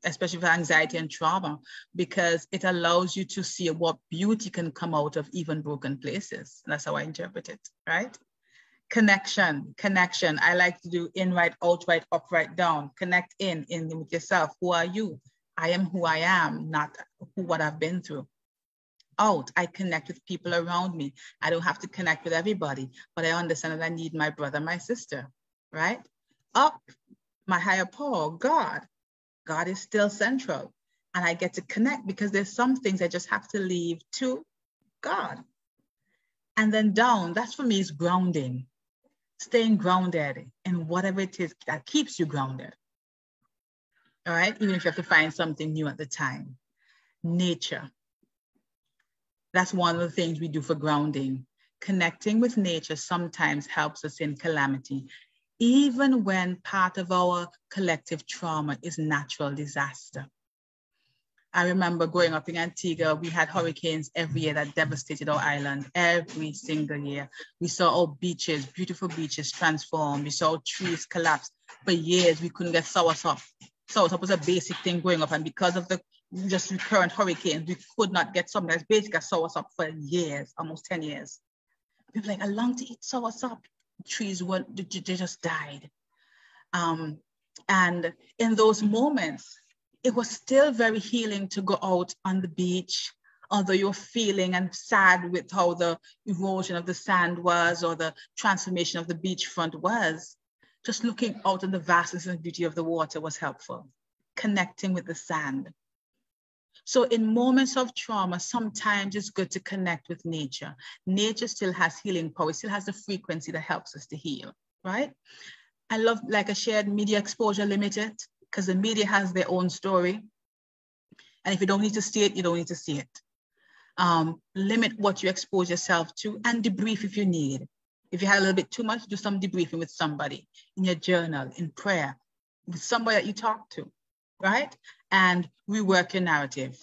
especially for anxiety and trauma, because it allows you to see what beauty can come out of even broken places. That's how I interpret it, right? Connection. I like to do in, right, out, right, up, right, down. Connect in with yourself. Who are you? I am who I am, not what I've been through. Out, I connect with people around me. I don't have to connect with everybody, but I understand that I need my brother, my sister, right? Up, my higher power, God. God is still central. And I get to connect because there's some things I just have to leave to God. And then down, that's for me is grounding. Staying grounded in whatever it is that keeps you grounded. All right, even if you have to find something new at the time. Nature. That's one of the things we do for grounding. Connecting with nature sometimes helps us in calamity, even when part of our collective trauma is natural disaster. I remember growing up in Antigua, we had hurricanes every year that devastated our island, every single year. We saw our beaches, beautiful beaches transform. We saw trees collapse. For years, we couldn't get soursop. Soursop was a basic thing growing up, and because of the just recurrent hurricanes, we could not get something that's basic as soursop for years, almost 10 years. People were like, I long to eat soursop. Trees, they just died. And in those moments, it was still very healing to go out on the beach, although you're feeling and sad with how the erosion of the sand was or the transformation of the beachfront was. Just looking out at the vastness and beauty of the water was helpful, connecting with the sand. So in moments of trauma, sometimes it's good to connect with nature. Nature still has healing power, it still has the frequency that helps us to heal, right? I love, like I shared, media exposure limited, because the media has their own story. And if you don't need to see it, you don't need to see it. Limit what you expose yourself to and debrief if you need. If you had a little bit too much, do some debriefing with somebody, in your journal, in prayer, with somebody that you talk to, right? And rework your narrative.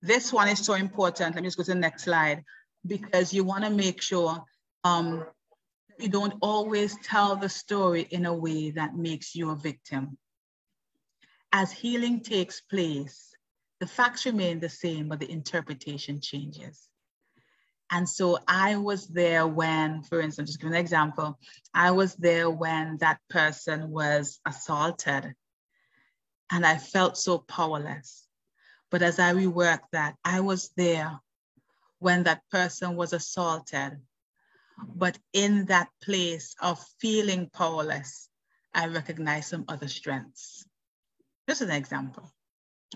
This one is so important. Let me just go to the next slide, because you want to make sure you don't always tell the story in a way that makes you a victim. As healing takes place, the facts remain the same, but the interpretation changes. And so I was there when, for instance, just give an example, I was there when that person was assaulted and I felt so powerless. But as I reworked that, I was there when that person was assaulted. But in that place of feeling powerless, I recognized some other strengths. Just an example,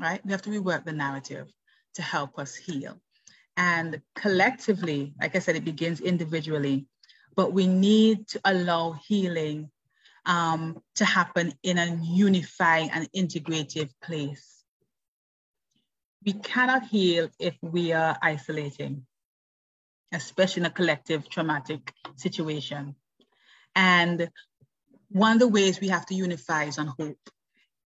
right? We have to rework the narrative to help us heal. And collectively, like I said, it begins individually, but we need to allow healing to happen in a unifying and integrative place. We cannot heal if we are isolating, especially in a collective traumatic situation. And one of the ways we have to unify is on hope.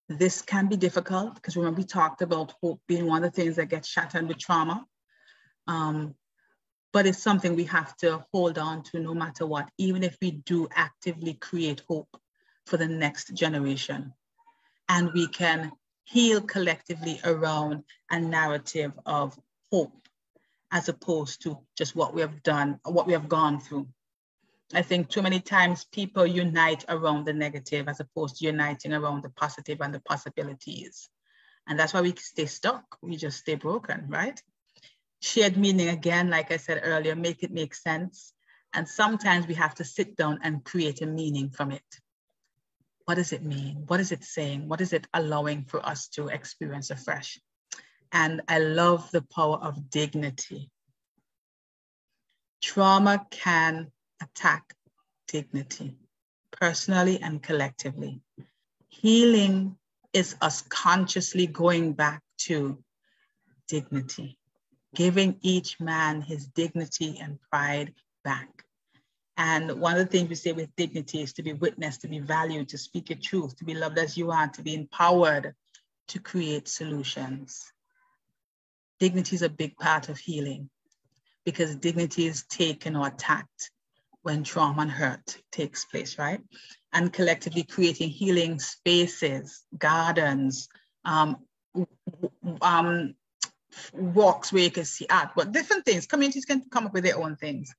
This can be difficult because remember we talked about hope being one of the things that gets shattered with trauma. But it's something we have to hold on to no matter what, even if we do actively create hope for the next generation. And we can heal collectively around a narrative of hope as opposed to just what we have done, or what we have gone through. I think too many times people unite around the negative as opposed to uniting around the positive and the possibilities. And that's why we stay stuck. We just stay broken, right? Shared meaning, again, like I said earlier, make it make sense. And sometimes we have to sit down and create a meaning from it. What does it mean? What is it saying? What is it allowing for us to experience afresh? And I love the power of dignity. Trauma can attack dignity, personally and collectively. Healing is us consciously going back to dignity, giving each man his dignity and pride back. And one of the things we say with dignity is to be witnessed, to be valued, to speak your truth, to be loved as you are, to be empowered, to create solutions. Dignity is a big part of healing because dignity is taken or attacked when trauma and hurt takes place, right? And collectively creating healing spaces, gardens, walks where you can see art, but different things. Communities can come up with their own things.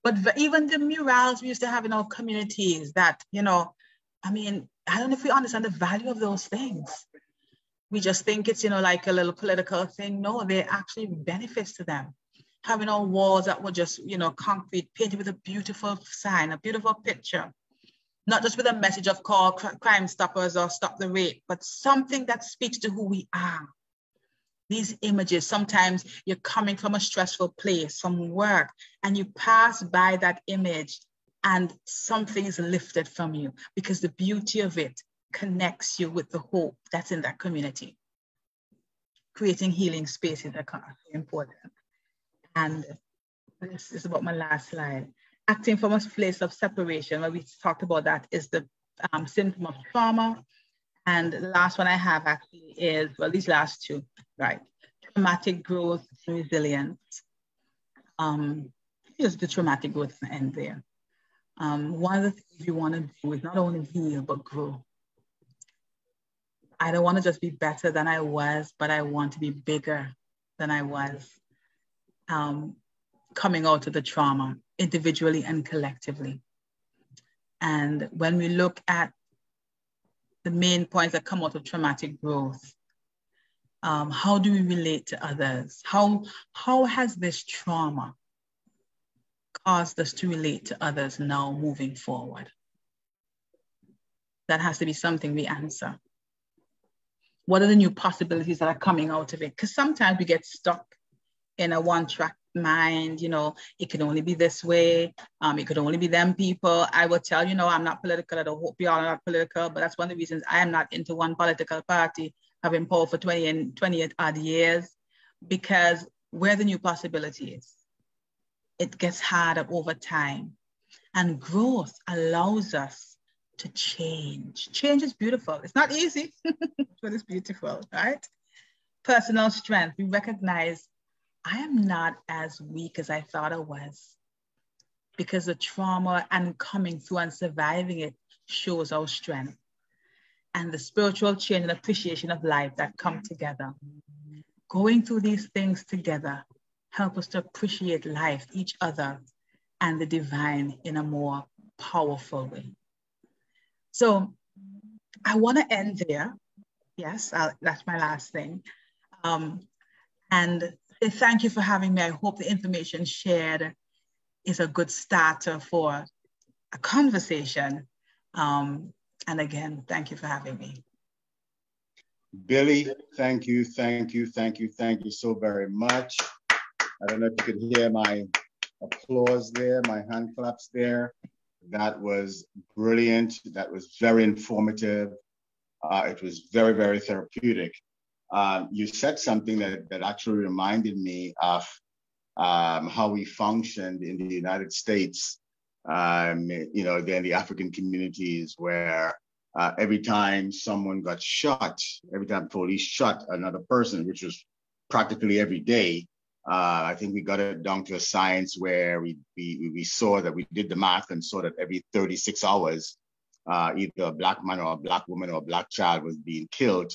But even the murals we used to have in our communities that, you know, I mean, I don't know if we understand the value of those things. We just think it's, you know, like a little political thing. No, there are actually benefits to them. Having our walls that were just, you know, concrete, painted with a beautiful sign, a beautiful picture, not just with a message of call Crime Stoppers or stop the rape, but something that speaks to who we are. These images, sometimes you're coming from a stressful place, from work, and you pass by that image and something is lifted from you because the beauty of it connects you with the hope that's in that community. Creating healing spaces are important. And this is about my last slide. Acting from a place of separation, where we talked about that, is the symptom of trauma. And the last one I have actually is, well, these last two, right? Traumatic growth and resilience. Here's the traumatic growth end there. One of the things you want to do is not only heal, but grow. I don't want to just be better than I was, but I want to be bigger than I was. Coming out of the trauma, individually and collectively. And when we look at the main points that come out of traumatic growth, how do we relate to others? How has this trauma caused us to relate to others now moving forward? That has to be something we answer. What are the new possibilities that are coming out of it? Because sometimes we get stuck in a one-track mind, you know, it can only be this way. It could only be them people. I will tell you, know, I'm not political. I don't hope you all are not political, but that's one of the reasons I am not into one political party, having power for 28 odd years, because where the new possibility is, it gets harder over time. And growth allows us to change. Change is beautiful. It's not easy, but it's beautiful, right? Personal strength. We recognize I am not as weak as I thought I was, because the trauma and coming through and surviving it shows our strength. And the spiritual change and appreciation of life that come together. Going through these things together help us to appreciate life, each other, and the divine in a more powerful way. So I want to end there. Yes, that's my last thing. And thank you for having me. I hope the information shared is a good starter for a conversation. And again, thank you for having me. Billie, thank you so very much. I don't know if you could hear my applause there, my hand claps there. That was brilliant. That was very informative. It was very, very therapeutic. You said something that actually reminded me of how we functioned in the United States, you know, in the African communities, where every time someone got shot, every time police shot another person, which was practically every day, I think we got it down to a science where we saw that, we did the math and saw that every 36 hours, either a Black man or a Black woman or a Black child was being killed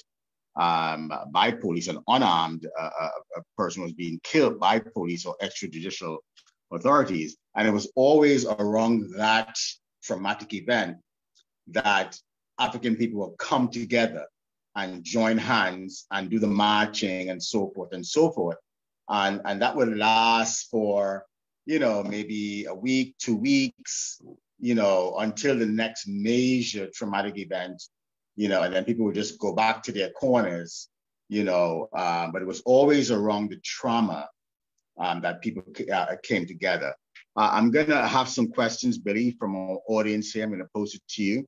by police. An unarmed a person was being killed by police or extrajudicial authorities. And it was always around that traumatic event that African people will come together and join hands and do the marching and so forth and so forth. And that would last for, you know, maybe a week, 2 weeks, you know, until the next major traumatic event, you know, and then people would just go back to their corners, you know, but it was always around the trauma that people came together. I'm gonna have some questions, Billie, from our audience here. I'm gonna pose it to you.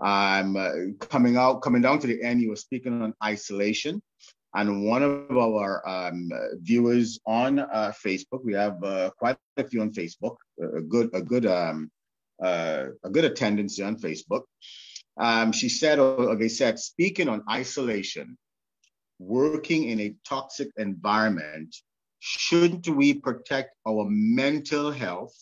Coming down to the end, you were speaking on isolation. And one of our viewers on Facebook, we have quite a few on Facebook, a good attendance on Facebook. She said, or they said, speaking on isolation, working in a toxic environment, shouldn't we protect our mental health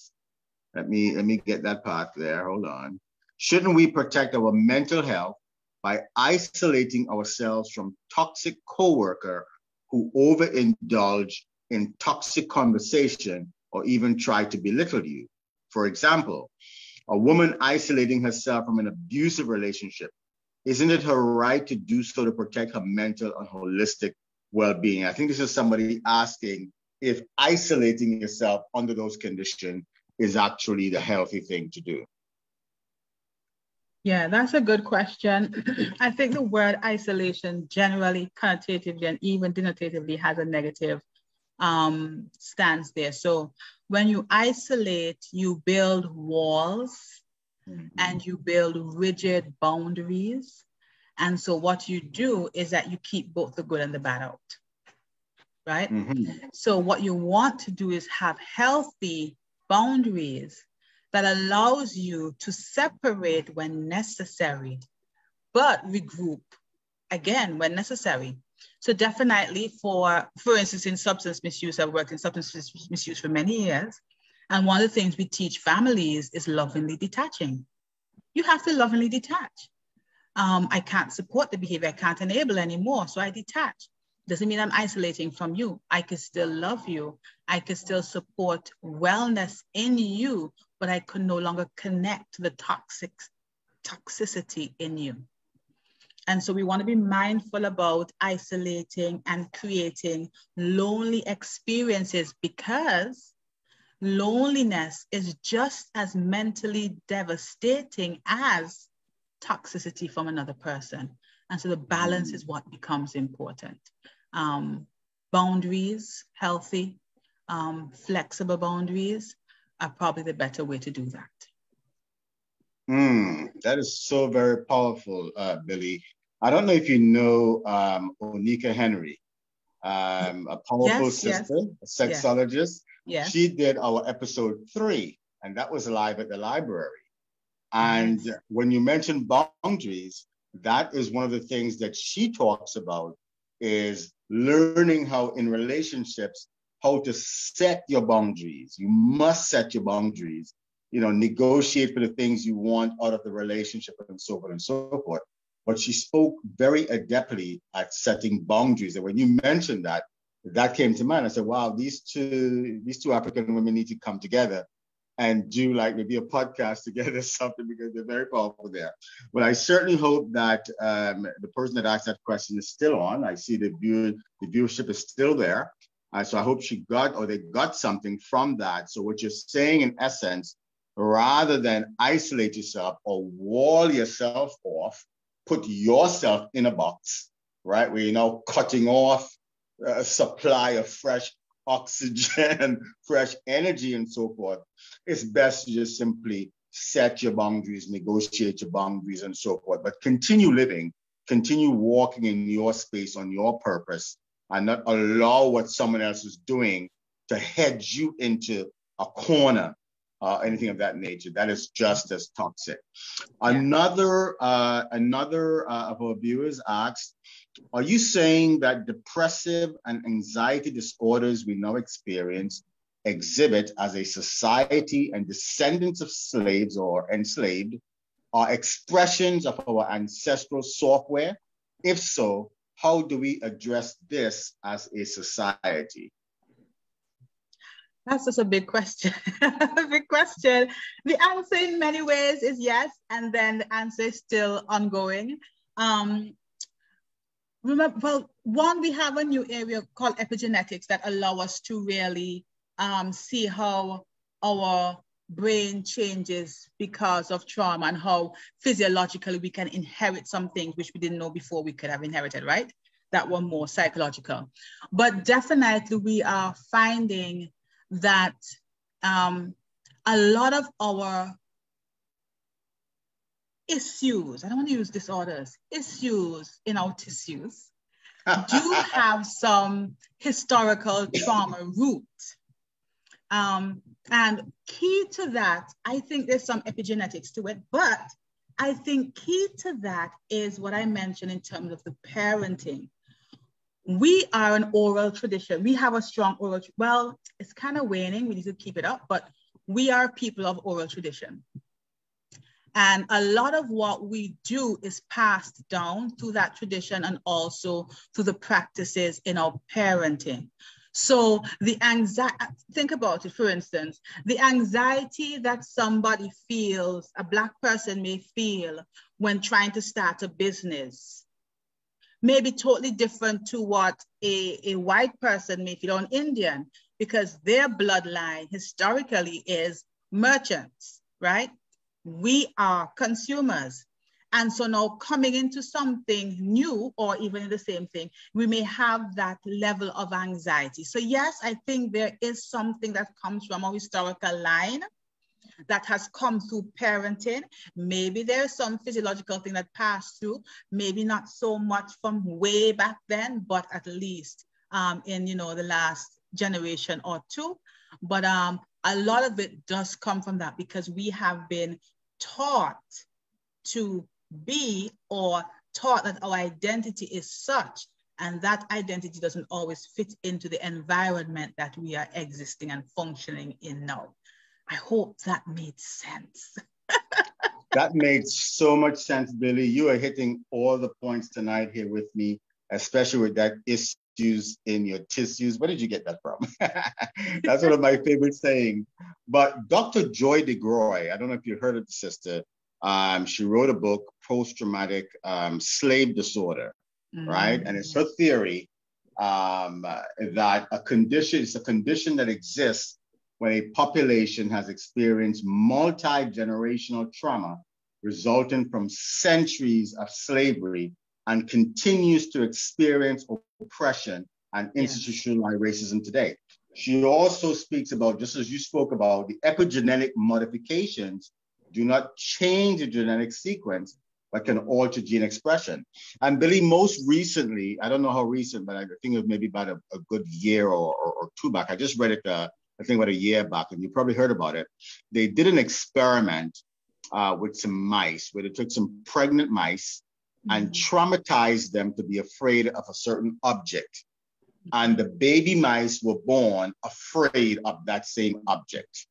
Let me get that part there. Hold on. Shouldn't we protect our mental health by isolating ourselves from toxic coworker who overindulge in toxic conversation or even try to belittle you? For example, a woman isolating herself from an abusive relationship. Isn't it her right to do so to protect her mental and holistic well-being? I think this is somebody asking if isolating yourself under those conditions is actually the healthy thing to do. Yeah, that's a good question. I think the word isolation generally, connotatively, and even denotatively has a negative stance there. So when you isolate, you build walls and you build rigid boundaries. And so what you do is that you keep both the good and the bad out, right? So what you want to do is have healthy boundaries that allows you to separate when necessary, but regroup again when necessary. So definitely for instance, in substance misuse, I've worked in substance misuse for many years. And one of the things we teach families is lovingly detaching. You have to lovingly detach. I can't support the behavior. I can't enable anymore. So I detach. Doesn't mean I'm isolating from you. I could still love you. I could still support wellness in you, but I could no longer connect to the toxicity in you. And so we want to be mindful about isolating and creating lonely experiences, because loneliness is just as mentally devastating as toxicity from another person. And so the balance is what becomes important. Boundaries, healthy, flexible boundaries are probably the better way to do that. That is so very powerful, Billie. I don't know if you know Onika Henry, a powerful sister, a sexologist. Yes. She did our episode 3, and that was live at the library. And when you mention boundaries, that is one of the things that she talks about, is learning how in relationships, how to set your boundaries. You must set your boundaries, negotiate for the things you want out of the relationship and so forth and so forth. But she spoke very adeptly at setting boundaries. And when you mentioned that, that came to mind. I said, wow, these two African women need to come together and do like maybe a podcast together or something, because they're very powerful there. But I certainly hope that the person that asked that question is still on. I see the viewership is still there. So I hope they got something from that. So what you're saying in essence, rather than isolate yourself or wall yourself off, put yourself in a box, right? Where you're now cutting off a supply of fresh oxygen, fresh energy, and so forth. It's best to just simply set your boundaries, negotiate your boundaries, and so forth. But continue living, continue walking in your space on your purpose, and not allow what someone else is doing to head you into a corner, anything of that nature. That is just as toxic. Yeah. Another of our viewers asked, are you saying that depressive and anxiety disorders we now experience exhibit as a society and descendants of slaves or enslaved are expressions of our ancestral software? If so, how do we address this as a society? That's just a big question. A big question. The answer in many ways is yes, and then the answer is still ongoing. Remember, well, one, we have a new area called epigenetics that allow us to really see how our brain changes because of trauma, and how physiologically we can inherit some things which we didn't know before we could have inherited, right? That were more psychological. But definitely we are finding that a lot of our issues, I don't want to use disorders, issues in our tissues do have some historical trauma root. And key to that, I think there's some epigenetics to it, but I think key to that is what I mentioned in terms of the parenting. We are an oral tradition. We have a strong oral, well, it's kind of waning, we need to keep it up, but we are people of oral tradition. And a lot of what we do is passed down through that tradition and also through the practices in our parenting. So the anxiety, think about it, for instance, the anxiety that somebody feels, a Black person may feel when trying to start a business may be totally different to what a white person may feel, or an Indian, because their bloodline historically is merchants, right? We are consumers. And so now coming into something new or even the same thing, we may have that level of anxiety. So yes, I think there is something that comes from our historical line that has come through parenting. Maybe there's some physiological thing that passed through, maybe not so much from way back then, but at least in, you know, the last generation or two. But a lot of it does come from that because we have been taught to be, or taught that our identity is such, and that identity doesn't always fit into the environment that we are existing and functioning in now. I hope that made sense. That made so much sense, Billie. You are hitting all the points tonight here with me, especially with that issues in your tissues. Where did you get that from? That's one of my favorite sayings. But Dr. Joy DeGroy, I don't know if you heard of the sister. She wrote a book, Post-Traumatic Slave Disorder, right? And it's her theory that it's a condition that exists when a population has experienced multi-generational trauma resulting from centuries of slavery and continues to experience oppression and institutionalized racism today. She also speaks about, just as you spoke about, the epigenetic modifications do not change the genetic sequence, but can alter gene expression. And Billie, most recently, I don't know how recent, but I think it was maybe about a good year or two back. I just read it, I think about a year back, and you probably heard about it. They did an experiment with some mice where they took some pregnant mice and traumatized them to be afraid of a certain object. And the baby mice were born afraid of that same object.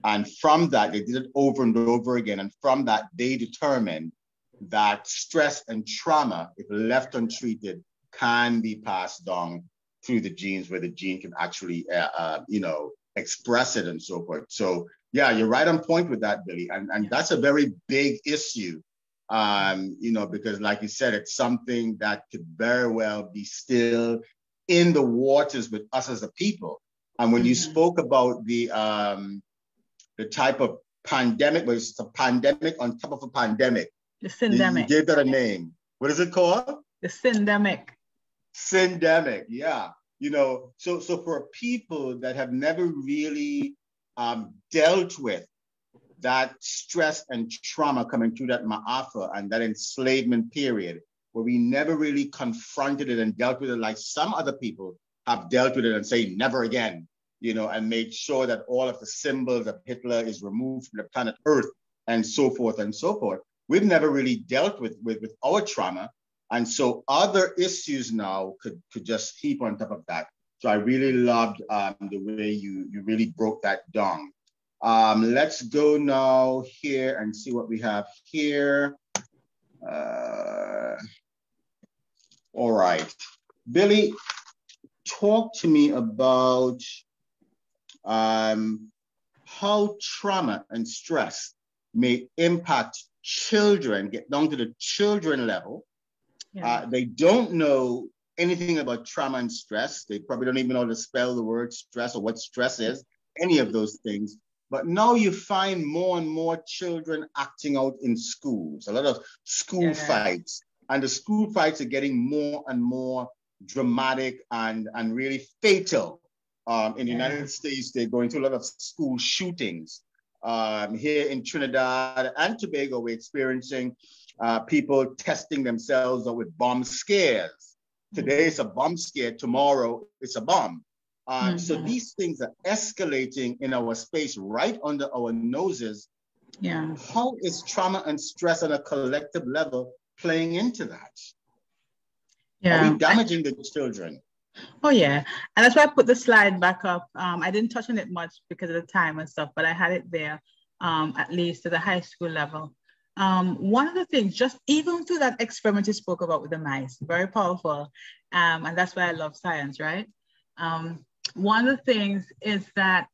And from that, they did it over and over again. And from that, they determined that stress and trauma, if left untreated, can be passed down through the genes, where the gene can actually, express it and so forth. So yeah, you're right on point with that, Billie. And that's a very big issue, because like you said, it's something that could very well be still in the waters with us as a people. And when you spoke about the type of pandemic, where it's a pandemic on top of a pandemic, the syndemic. You gave that a name. What is it called? The syndemic. Syndemic, yeah. So for people that have never really dealt with that stress and trauma coming through that ma'afa and that enslavement period, where we never really confronted it and dealt with it like some other people have dealt with it and say never again, and made sure that all of the symbols of Hitler is removed from the planet Earth and so forth and so forth. We've never really dealt with our trauma. And so other issues now could just heap on top of that. So I really loved the way you really broke that down. Let's go now here and see what we have here. All right. Billie, talk to me about how trauma and stress may impact children, get down to the children level. They don't know anything about trauma and stress. They probably don't even know how to spell the word stress or what stress is, any of those things. But now you find more and more children acting out in schools, a lot of school fights. And the school fights are getting more and more dramatic and really fatal. In the United States, they're going through a lot of school shootings. Here in Trinidad and Tobago, we're experiencing people testing themselves with bomb scares. Today it's a bomb scare, tomorrow it's a bomb. So these things are escalating in our space right under our noses. How is trauma and stress on a collective level playing into that? Are we damaging the children? Oh yeah, and that's why I put the slide back up. I didn't touch on it much because of the time and stuff, but I had it there, at least to the high school level. One of the things, just even through that experiment you spoke about with the mice, very powerful, and that's why I love science, right? One of the things is that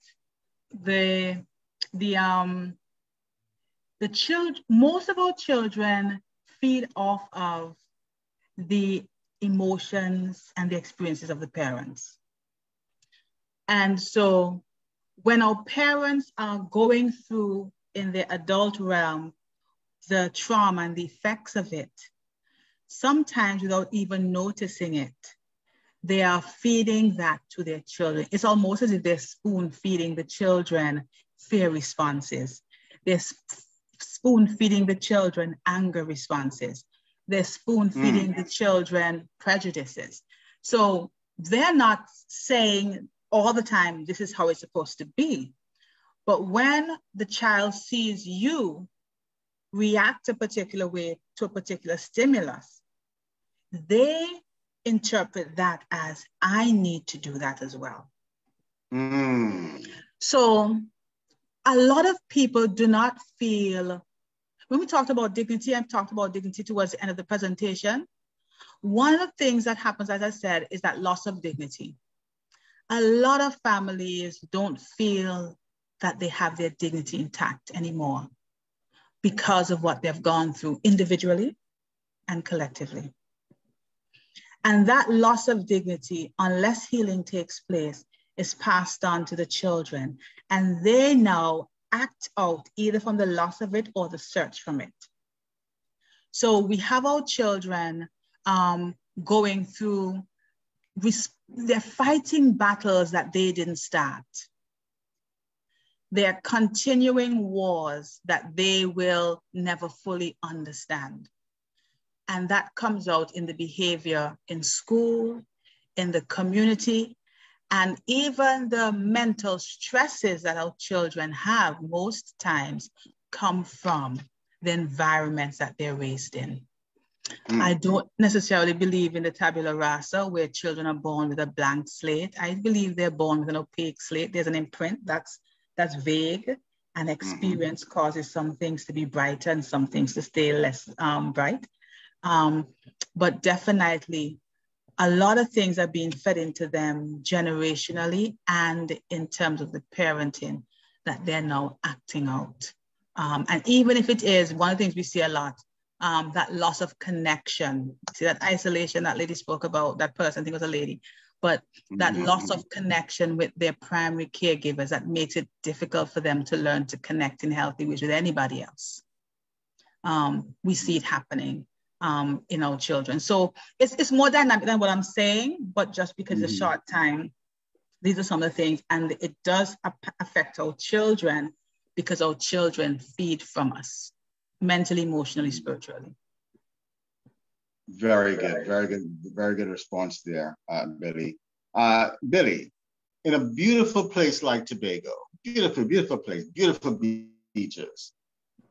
the the the children, most of our children feed off of the emotions and the experiences of the parents. And so when our parents are going through in the adult realm the trauma and the effects of it, sometimes without even noticing it, they are feeding that to their children. It's almost as if they're spoon feeding the children fear responses. They're spoon feeding the children anger responses. They're spoon feeding the children prejudices. So they're not saying all the time, this is how it's supposed to be. But when the child sees you react a particular way to a particular stimulus, they interpret that as, I need to do that as well. So a lot of people do not feel, when we talked about dignity, I've talked about dignity towards the end of the presentation. One of the things that happens, as I said, is that loss of dignity. A lot of families don't feel that they have their dignity intact anymore because of what they've gone through individually and collectively. And that loss of dignity, unless healing takes place, is passed on to the children. And they now act out either from the loss of it or the search from it. So we have our children going through, they're fighting battles that they didn't start. They're continuing wars that they will never fully understand. And that comes out in the behavior in school, in the community, and even the mental stresses that our children have most times come from the environments that they're raised in. I don't necessarily believe in the tabula rasa where children are born with a blank slate. I believe they're born with an opaque slate. There's an imprint that's vague, and experience causes some things to be brighter and some things to stay less bright. But definitely a lot of things are being fed into them generationally and in terms of the parenting that they're now acting out. And even if it is, one of the things we see a lot, that loss of connection. See that isolation that lady spoke about, that person, I think it was a lady, but that loss of connection with their primary caregivers that makes it difficult for them to learn to connect in healthy ways with anybody else. We see it happening in our children. So it's more dynamic than what I'm saying, but just because it's a short time, these are some of the things, and it does affect our children because our children feed from us, mentally, emotionally, spiritually. Very good, very good response there, Billie. Billie, in a beautiful place like Tobago, beautiful place, beautiful beaches,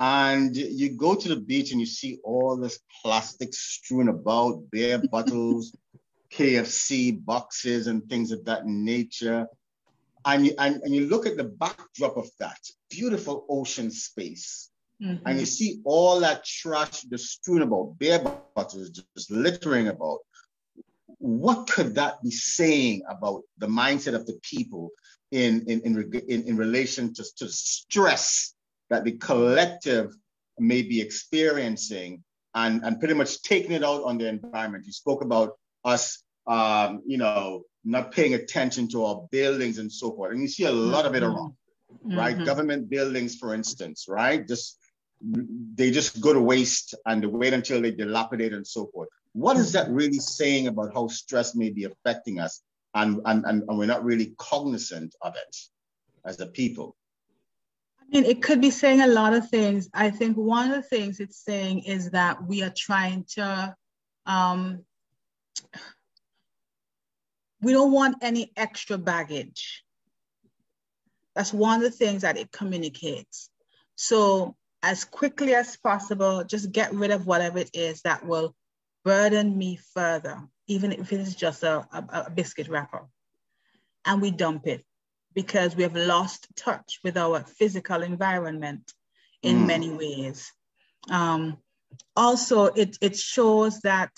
and you go to the beach and you see all this plastic strewn about, beer bottles, KFC boxes, and things of that nature. And you look at the backdrop of that beautiful ocean space, and you see all that trash just strewn about, beer bottles just littering about. What could that be saying about the mindset of the people in relation to stress that the collective may be experiencing and pretty much taking it out on the environment? You spoke about us, not paying attention to our buildings and so forth. And you see a lot of it around, right? Government buildings, for instance, right? They just go to waste and they wait until they dilapidate and so forth. What is that really saying about how stress may be affecting us and we're not really cognizant of it as a people? I mean, it could be saying a lot of things. I think one of the things it's saying is that we are trying to, we don't want any extra baggage. That's one of the things that it communicates. So as quickly as possible, just get rid of whatever it is that will burden me further, even if it is just a biscuit wrapper, and we dump it because we have lost touch with our physical environment in many ways. Also, it shows that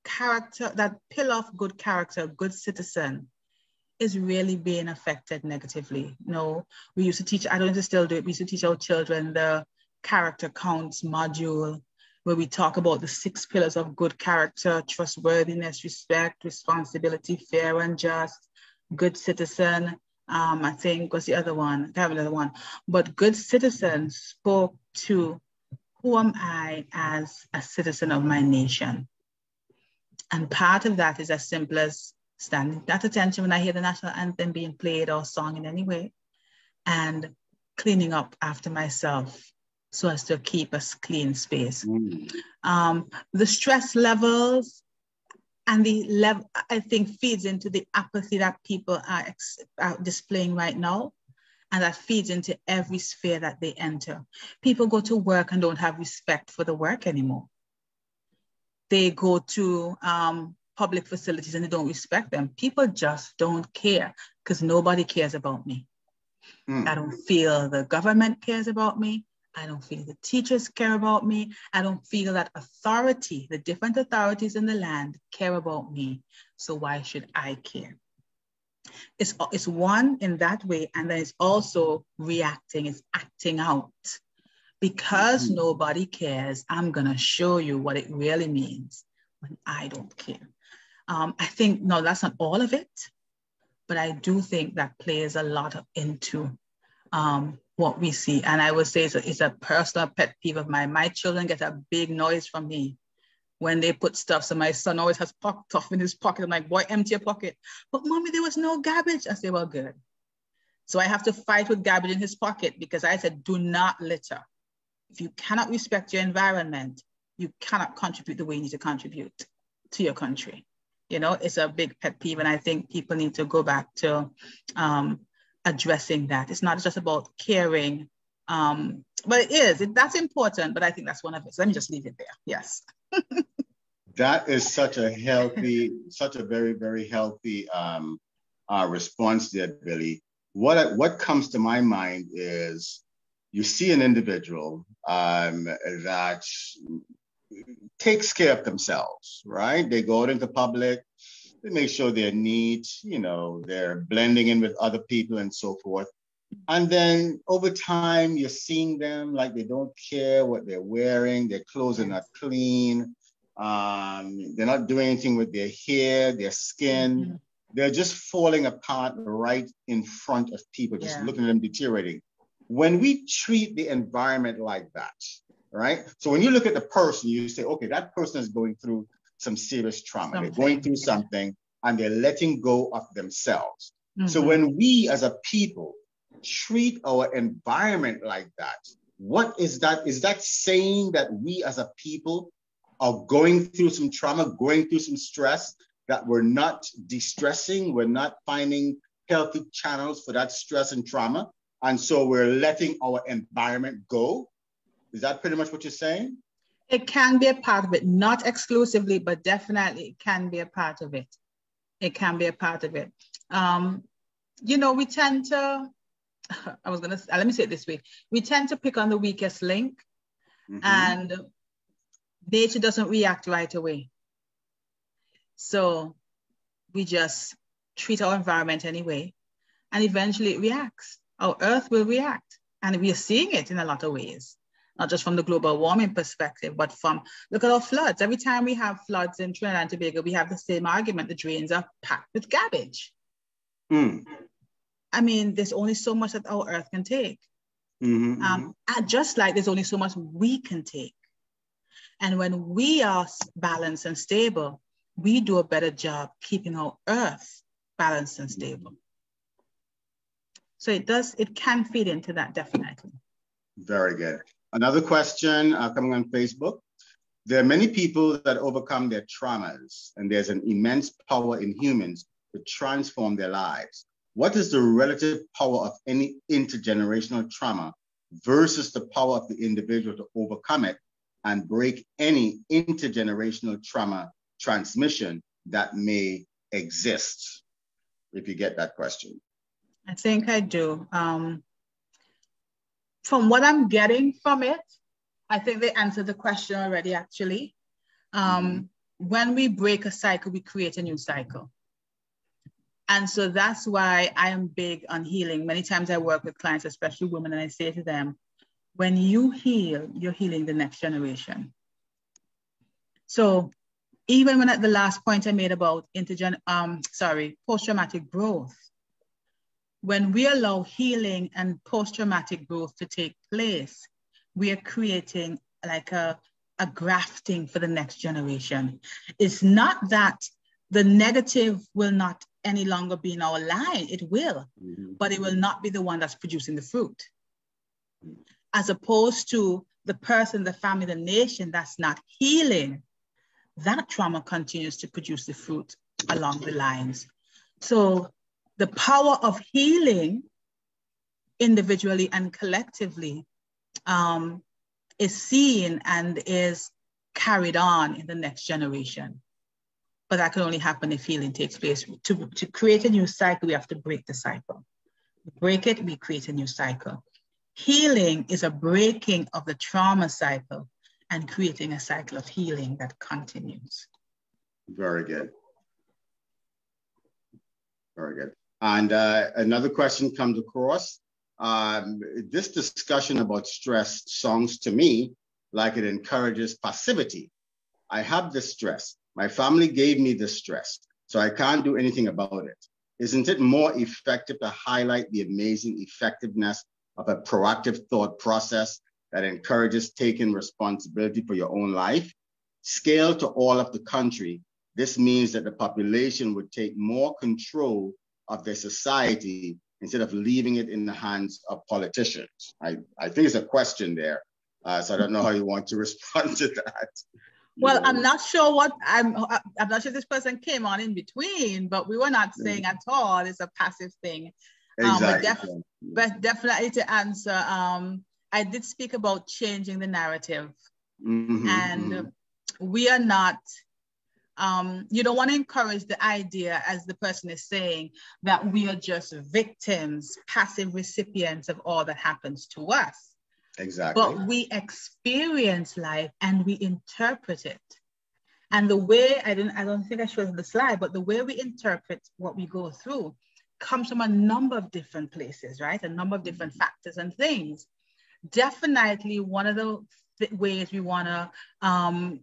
character, that pillar of good character, good citizen, is really being affected negatively. No, we used to teach, I don't know if they still do it, we used to teach our children the character counts module, where we talk about the 6 pillars of good character: trustworthiness, respect, responsibility, fair and just, good citizen. I think was the other one, I can't remember the other one, but good citizen spoke to who am I as a citizen of my nation? And part of that is as simple as standing at attention when I hear the national anthem being played or sung in any way, and cleaning up after myself so as to keep a clean space. The stress levels and the level, I think, feeds into the apathy that people are displaying right now. And that feeds into every sphere that they enter. People go to work and don't have respect for the work anymore. They go to public facilities and they don't respect them. People just don't care because nobody cares about me. I don't feel the government cares about me. I don't feel the teachers care about me. I don't feel that authority, the different authorities in the land, care about me. So why should I care? It's one in that way, and then it's also reacting, it's acting out. Because nobody cares, I'm gonna show you what it really means when I don't care. I think, no, that's not all of it, but I do think that plays a lot into what we see. And I would say it's a personal pet peeve of mine. My children get a big noise from me when they put stuff. So my son always has stuff in his pocket. I'm like, boy, empty your pocket. But mommy, there was no garbage. I say, well, good. So I have to fight with garbage in his pocket because I said, do not litter. If you cannot respect your environment, you cannot contribute the way you need to contribute to your country. You know, it's a big pet peeve. And I think people need to go back to addressing that. It's not just about caring, but it is. That's important, but I think that's one of it. So let me just leave it there. Yes. That is such a healthy, such a very, very healthy response there, Billie. What comes to my mind is you see an individual that takes care of themselves, right? They go out into public, they make sure they're neat, you know, they're blending in with other people and so forth. And then over time, you're seeing them like they don't care what they're wearing, their clothes are not clean, they're not doing anything with their hair, their skin. They're just falling apart right in front of people, just looking at them deteriorating. When we treat the environment like that, right? So when you look at the person, you say, okay, that person is going through some serious trauma. They're going through something and they're letting go of themselves. So when we as a people treat our environment like that, what is that? Is that saying that we as a people are going through some trauma, going through some stress, that we're not de-stressing, we're not finding healthy channels for that stress and trauma, and so we're letting our environment go? Is that pretty much what you're saying? It can be a part of it, not exclusively, but definitely it can be a part of it. It can be a part of it. You know, we tend to, let me say it this way. We tend to pick on the weakest link, and nature doesn't react right away. So we just treat our environment anyway, and eventually it reacts. Our earth will react, and we are seeing it in a lot of ways, not just from the global warming perspective, but from, look at our floods. Every time we have floods in Trinidad and Tobago, we have the same argument. The drains are packed with garbage. I mean, there's only so much that our earth can take. Just like there's only so much we can take. And when we are balanced and stable, we do a better job keeping our earth balanced and stable. So it can feed into that, definitely. Very good. Another question coming on Facebook. There are many people that overcome their traumas, and there's an immense power in humans to transform their lives. What is the relative power of any intergenerational trauma versus the power of the individual to overcome it and break any intergenerational trauma transmission that may exist? If you get that question. I think I do. From what I'm getting from it, I think they answered the question already, actually. When we break a cycle, we create a new cycle. And so that's why I am big on healing. Many times I work with clients, especially women, and I say to them, when you heal, you're healing the next generation. So even when at the last point I made about post-traumatic growth, when we allow healing and post-traumatic growth to take place, we are creating like a grafting for the next generation. It's not that the negative will not any longer be in our line. It will, but it will not be the one that's producing the fruit. As opposed to the person, the family, the nation that's not healing, that trauma continues to produce the fruit along the lines. So the power of healing individually and collectively is seen and is carried on in the next generation. But that can only happen if healing takes place. To create a new cycle, we have to break the cycle. Break it, we create a new cycle. Healing is a breaking of the trauma cycle and creating a cycle of healing that continues. Very good. Very good. And another question comes across. This discussion about stress sounds to me like it encourages passivity. I have this stress. My family gave me this stress, so I can't do anything about it. Isn't it more effective to highlight the amazing effectiveness of a proactive thought process that encourages taking responsibility for your own life? Scale to all of the country. This means that the population would take more control of their society instead of leaving it in the hands of politicians. I think it's a question there. So I don't know how you want to respond to that. Well, I'm not sure I'm not sure this person came on in between, but we were not saying at all it's a passive thing. Exactly. But definitely to answer, I did speak about changing the narrative. And we are not, you don't want to encourage the idea, as the person is saying, that we are just victims, passive recipients of all that happens to us. Exactly. But we experience life and we interpret it. And the way, I don't think I showed the slide, but the way we interpret what we go through comes from a number of different places, right? A number of different factors and things. Definitely one of the ways we want to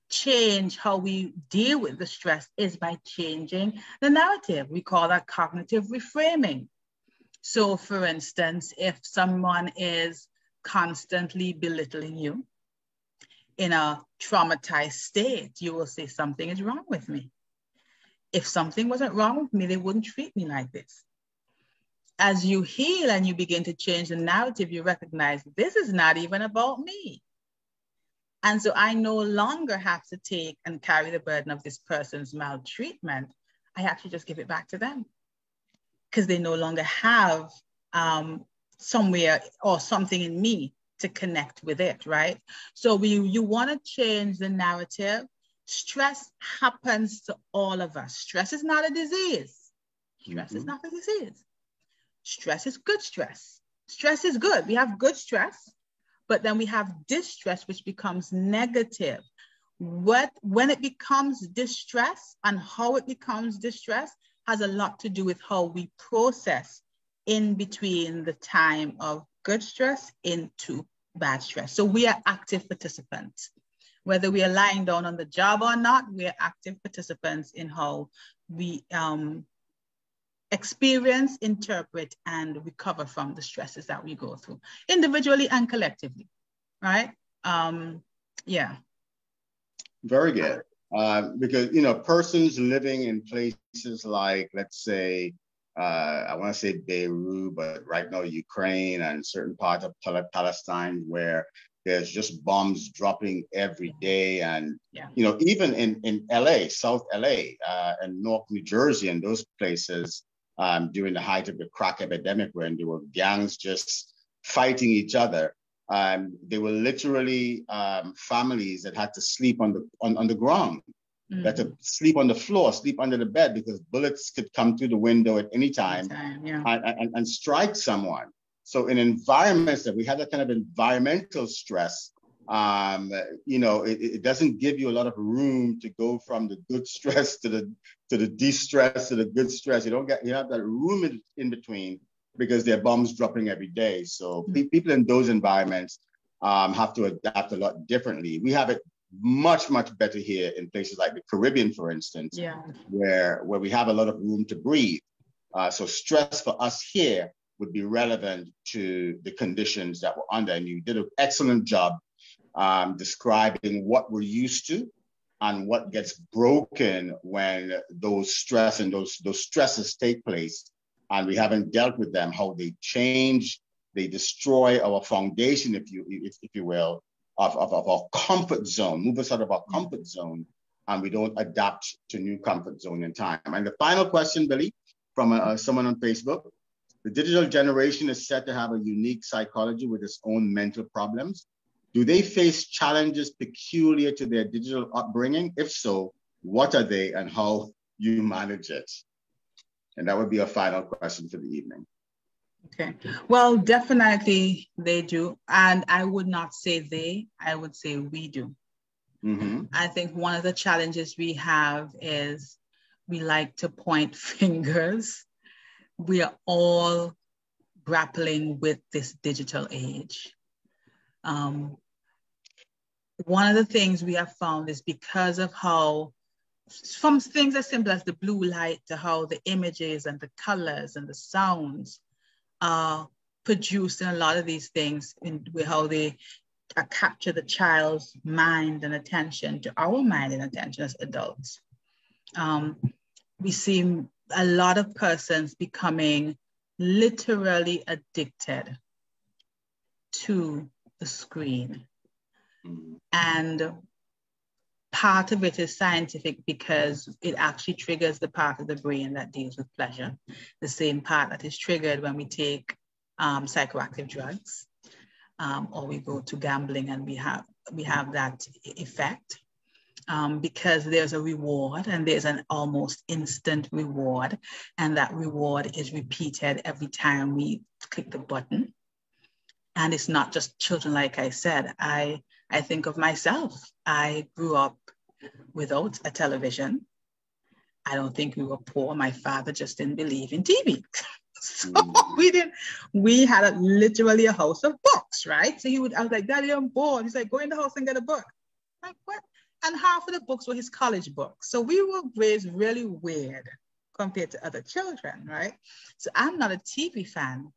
change how we deal with the stress is by changing the narrative. We call that cognitive reframing. So for instance, if someone is constantly belittling you in a traumatized state, you will say something is wrong with me. If something wasn't wrong with me, they wouldn't treat me like this. As you heal and you begin to change the narrative, you recognize this is not even about me. And so I no longer have to take and carry the burden of this person's maltreatment. I actually just give it back to them because they no longer have somewhere or something in me to connect with it, right? So you want to change the narrative. Stress happens to all of us. Stress is not a disease. Stress is not a disease. Stress is good stress. Stress is good. We have good stress, but then we have distress, which becomes negative. When it becomes distress and how it becomes distress has a lot to do with how we process in between the time of good stress into bad stress. So we are active participants. Whether we are lying down on the job or not, we are active participants in how we experience, interpret, and recover from the stresses that we go through, individually and collectively, right? Yeah. Very good. Because, persons living in places like, let's say, I want to say Beirut, but right now Ukraine and certain parts of Palestine where there's just bombs dropping every day. And, even in LA, South LA and North New Jersey and those places during the height of the crack epidemic when there were gangs just fighting each other. They were literally families that had to sleep on the ground, that had to sleep on the floor, sleep under the bed, because bullets could come through the window at any time, and strike someone. So in environments that we had that kind of environmental stress, it doesn't give you a lot of room to go from the good stress to the de-stress to the good stress. You have that room in between, because there are bombs dropping every day. So people in those environments have to adapt a lot differently. We have it much, much better here in places like the Caribbean, for instance, where we have a lot of room to breathe. So stress for us here would be relevant to the conditions that we're under. And you did an excellent job describing what we're used to and what gets broken when those stress and those stresses take place, and we haven't dealt with them, how they change, they destroy our foundation, if you will, of our comfort zone, move us out of our comfort zone, and we don't adapt to new comfort zone in time. And the final question, Billie, from someone on Facebook: the digital generation is said to have a unique psychology with its own mental problems. Do they face challenges peculiar to their digital upbringing? If so, what are they and how you manage it? And that would be a final question for the evening. Okay. Well, definitely they do. And I would not say they, I would say we do. I think one of the challenges we have is we like to point fingers. We are all grappling with this digital age. One of the things we have found is because of how, from things as simple as the blue light to how the images and the colors and the sounds are produced in a lot of these things, with how they capture the child's mind and attention to our mind and attention as adults. We see a lot of persons becoming literally addicted to the screen. And part of it is scientific because it actually triggers the part of the brain that deals with pleasure, the same part that is triggered when we take psychoactive drugs, or we go to gambling, and we have that effect, because there's a reward, and there's an almost instant reward, and that reward is repeated every time we click the button. And it's not just children, like I said. I think of myself. I grew up without a television. I don't think we were poor. My father just didn't believe in TV. So we had literally a house of books, right? So I was like, Daddy, I'm bored. He's like, go in the house and get a book. I'm like, what? And half of the books were his college books. So we were raised really weird compared to other children, right? So I'm not a TV fan.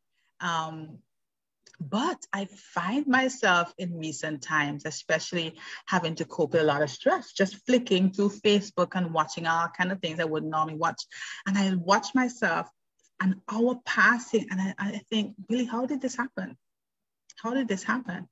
But I find myself in recent times, especially having to cope with a lot of stress, just flicking through Facebook and watching all kind of things I wouldn't normally watch. And I watch myself an hour passing, and I think, really, how did this happen? How did this happen?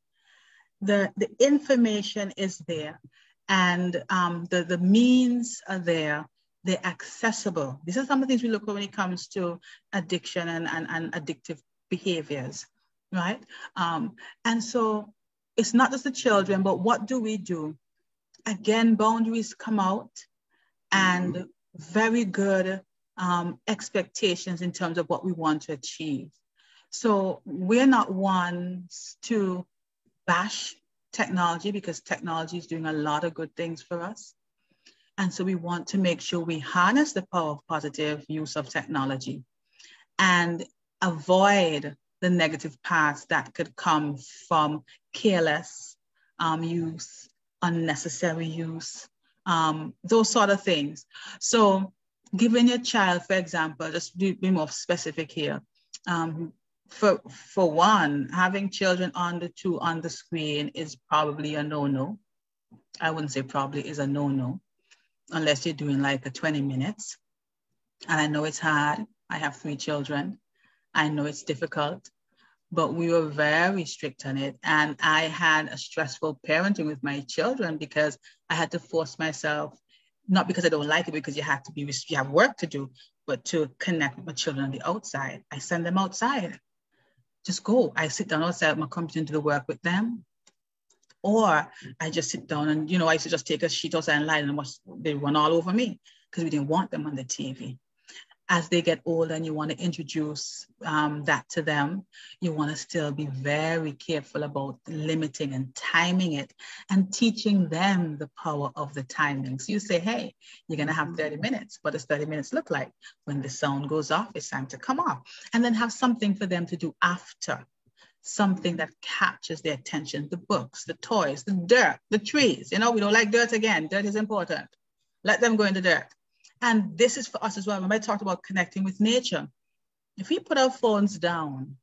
The information is there, and the means are there. They're accessible. These are some of the things we look at when it comes to addiction and addictive behaviors. Right? And so it's not just the children, but what do we do? Again, boundaries come out, and very good expectations in terms of what we want to achieve. So we're not ones to bash technology, because technology is doing a lot of good things for us. And so we want to make sure we harness the power of positive use of technology and avoid the negative parts that could come from careless use, unnecessary use, those sort of things. So giving your child, for example, just to be more specific here, for one, having children under 2 on the screen is probably a no-no. I wouldn't say probably, is a no-no, unless you're doing like a 20 minutes. And I know it's hard. I have 3 children. I know it's difficult, but we were very strict on it. And I had a stressful parenting with my children because I had to force myself, not because I don't like it, because you have work to do, but to connect with my children on the outside. I send them outside just go. I sit down outside at my computer and do the work with them. Or I just sit down and, I used to just take a sheet outside and lie and watch, they run all over me because we didn't want them on the TV. As they get older and you want to introduce that to them, you want to still be very careful about limiting and timing it and teaching them the power of the timing. So you say, hey, you're going to have 30 minutes. What does 30 minutes look like? When the sound goes off, it's time to come off. And then have something for them to do after. Something that captures their attention, the books, the toys, the dirt, the trees. We don't like dirt again. Dirt is important. Let them go in the dirt. And this is for us as well. When I talked about connecting with nature, if we put our phones down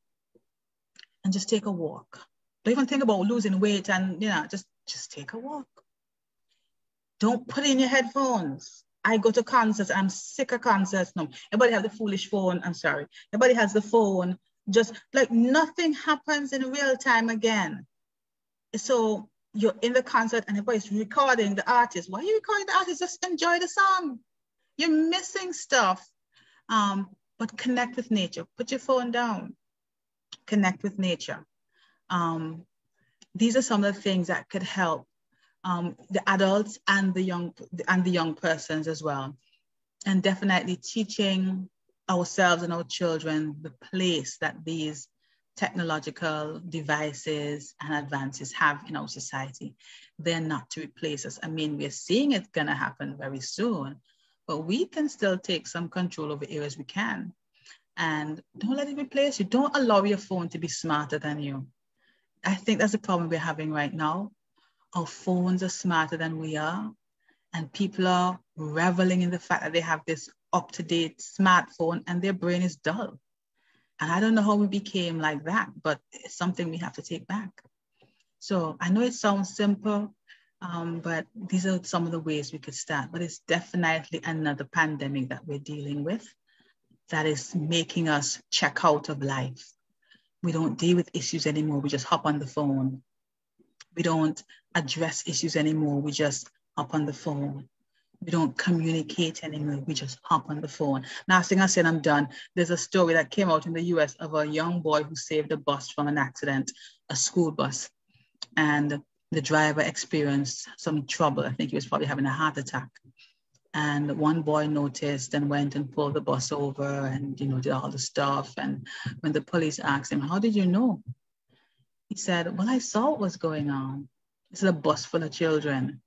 and just take a walk, don't even think about losing weight and, just take a walk. Don't put in your headphones. I go to concerts. I'm sick of concerts. No, everybody has the foolish phone. I'm sorry. Everybody has the phone. Just like nothing happens in real time again. So you're in the concert and everybody's recording the artist. Why are you recording the artist? Just enjoy the song. You're missing stuff. But connect with nature. Put your phone down. Connect with nature. These are some of the things that could help the adults and the young persons as well. And definitely teaching ourselves and our children the place that these technological devices and advances have in our society. They're not to replace us. I mean, we're seeing it gonna happen very soon, but we can still take some control over areas we can. And don't let it replace you. Don't allow your phone to be smarter than you. I think that's the problem we're having right now. Our phones are smarter than we are. And people are reveling in the fact that they have this up-to-date smartphone and their brain is dull. And I don't know how we became like that, but it's something we have to take back. So I know it sounds simple, but these are some of the ways we could start. But it's definitely another pandemic that we're dealing with that is making us check out of life. We don't deal with issues anymore. We just hop on the phone. We don't address issues anymore. We just hop on the phone. We don't communicate anymore. We just hop on the phone. Last thing I said, I'm done. There's a story that came out in the US of a young boy who saved a bus from an accident, a school bus. And the driver experienced some trouble. I think he was probably having a heart attack. And one boy noticed and went and pulled the bus over and, did all the stuff. And when the police asked him, how did you know? He said, well, I saw what was going on. This is a bus full of children.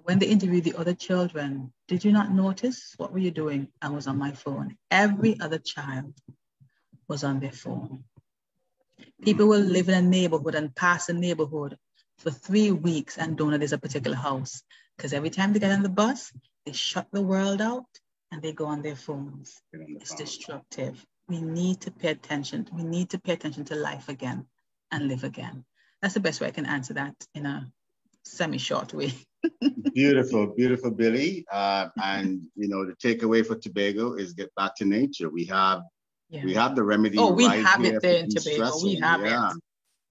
When they interviewed the other children, did you not notice? What were you doing? I was on my phone. Every other child was on their phone. People will live in a neighborhood and pass a neighborhood for 3 weeks and don't know there's a particular house. Because every time they get on the bus, they shut the world out and they go on their phones. It's destructive. We need to pay attention. We need to pay attention to life again and live again. That's the best way I can answer that in a semi-short way. Beautiful, beautiful, Billie. And the takeaway for Tobago is get back to nature. We have the remedy. Oh, we right have here it there in Tobago. We have it.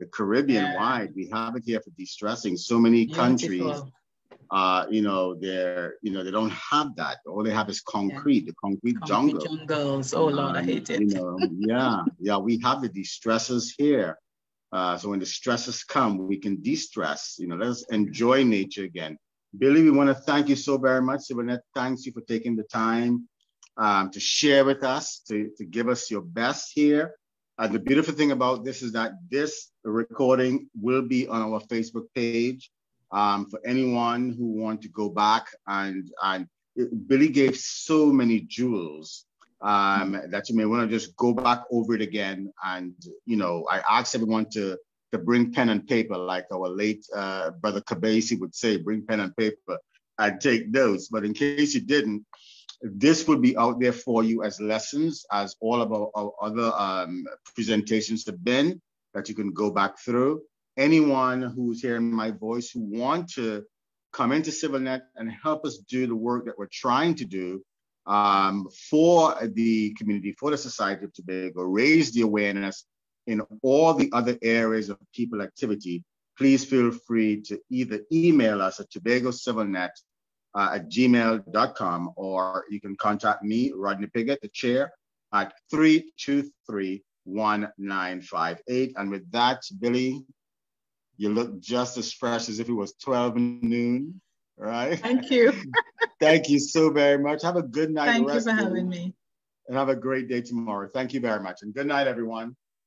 The Caribbean wide, we have it here for de-stressing. So many countries, they don't have that. All they have is concrete, the concrete jungle. Jungles. Oh Lord, I hate it. We have the de-stressors here. So when the stresses come, we can de-stress. Let us enjoy nature again. Billie, we want to thank you so very much. Sylvanette, thanks you for taking the time to share with us, to give us your best here. The beautiful thing about this is that this recording will be on our Facebook page for anyone who want to go back. And Billie gave so many jewels that you may want to just go back over it again. And, I asked everyone to bring pen and paper, like our late brother Kabasi would say, bring pen and paper and take notes. But in case you didn't, this will be out there for you as lessons, as all of our other presentations have been, that you can go back through. Anyone who's hearing my voice who want to come into CivilNet and help us do the work that we're trying to do for the community, for the society of Tobago, raise the awareness in all the other areas of people activity, please feel free to either email us at TobagoCivilNet at gmail.com, or you can contact me, Rodney Piggott, the chair, at 323 1958. And with that, Billie, you look just as fresh as if it was 12 noon, right? Thank you. Thank you so very much. Have a good night. Thank you for having me. And have a great day tomorrow. Thank you very much. And good night, everyone.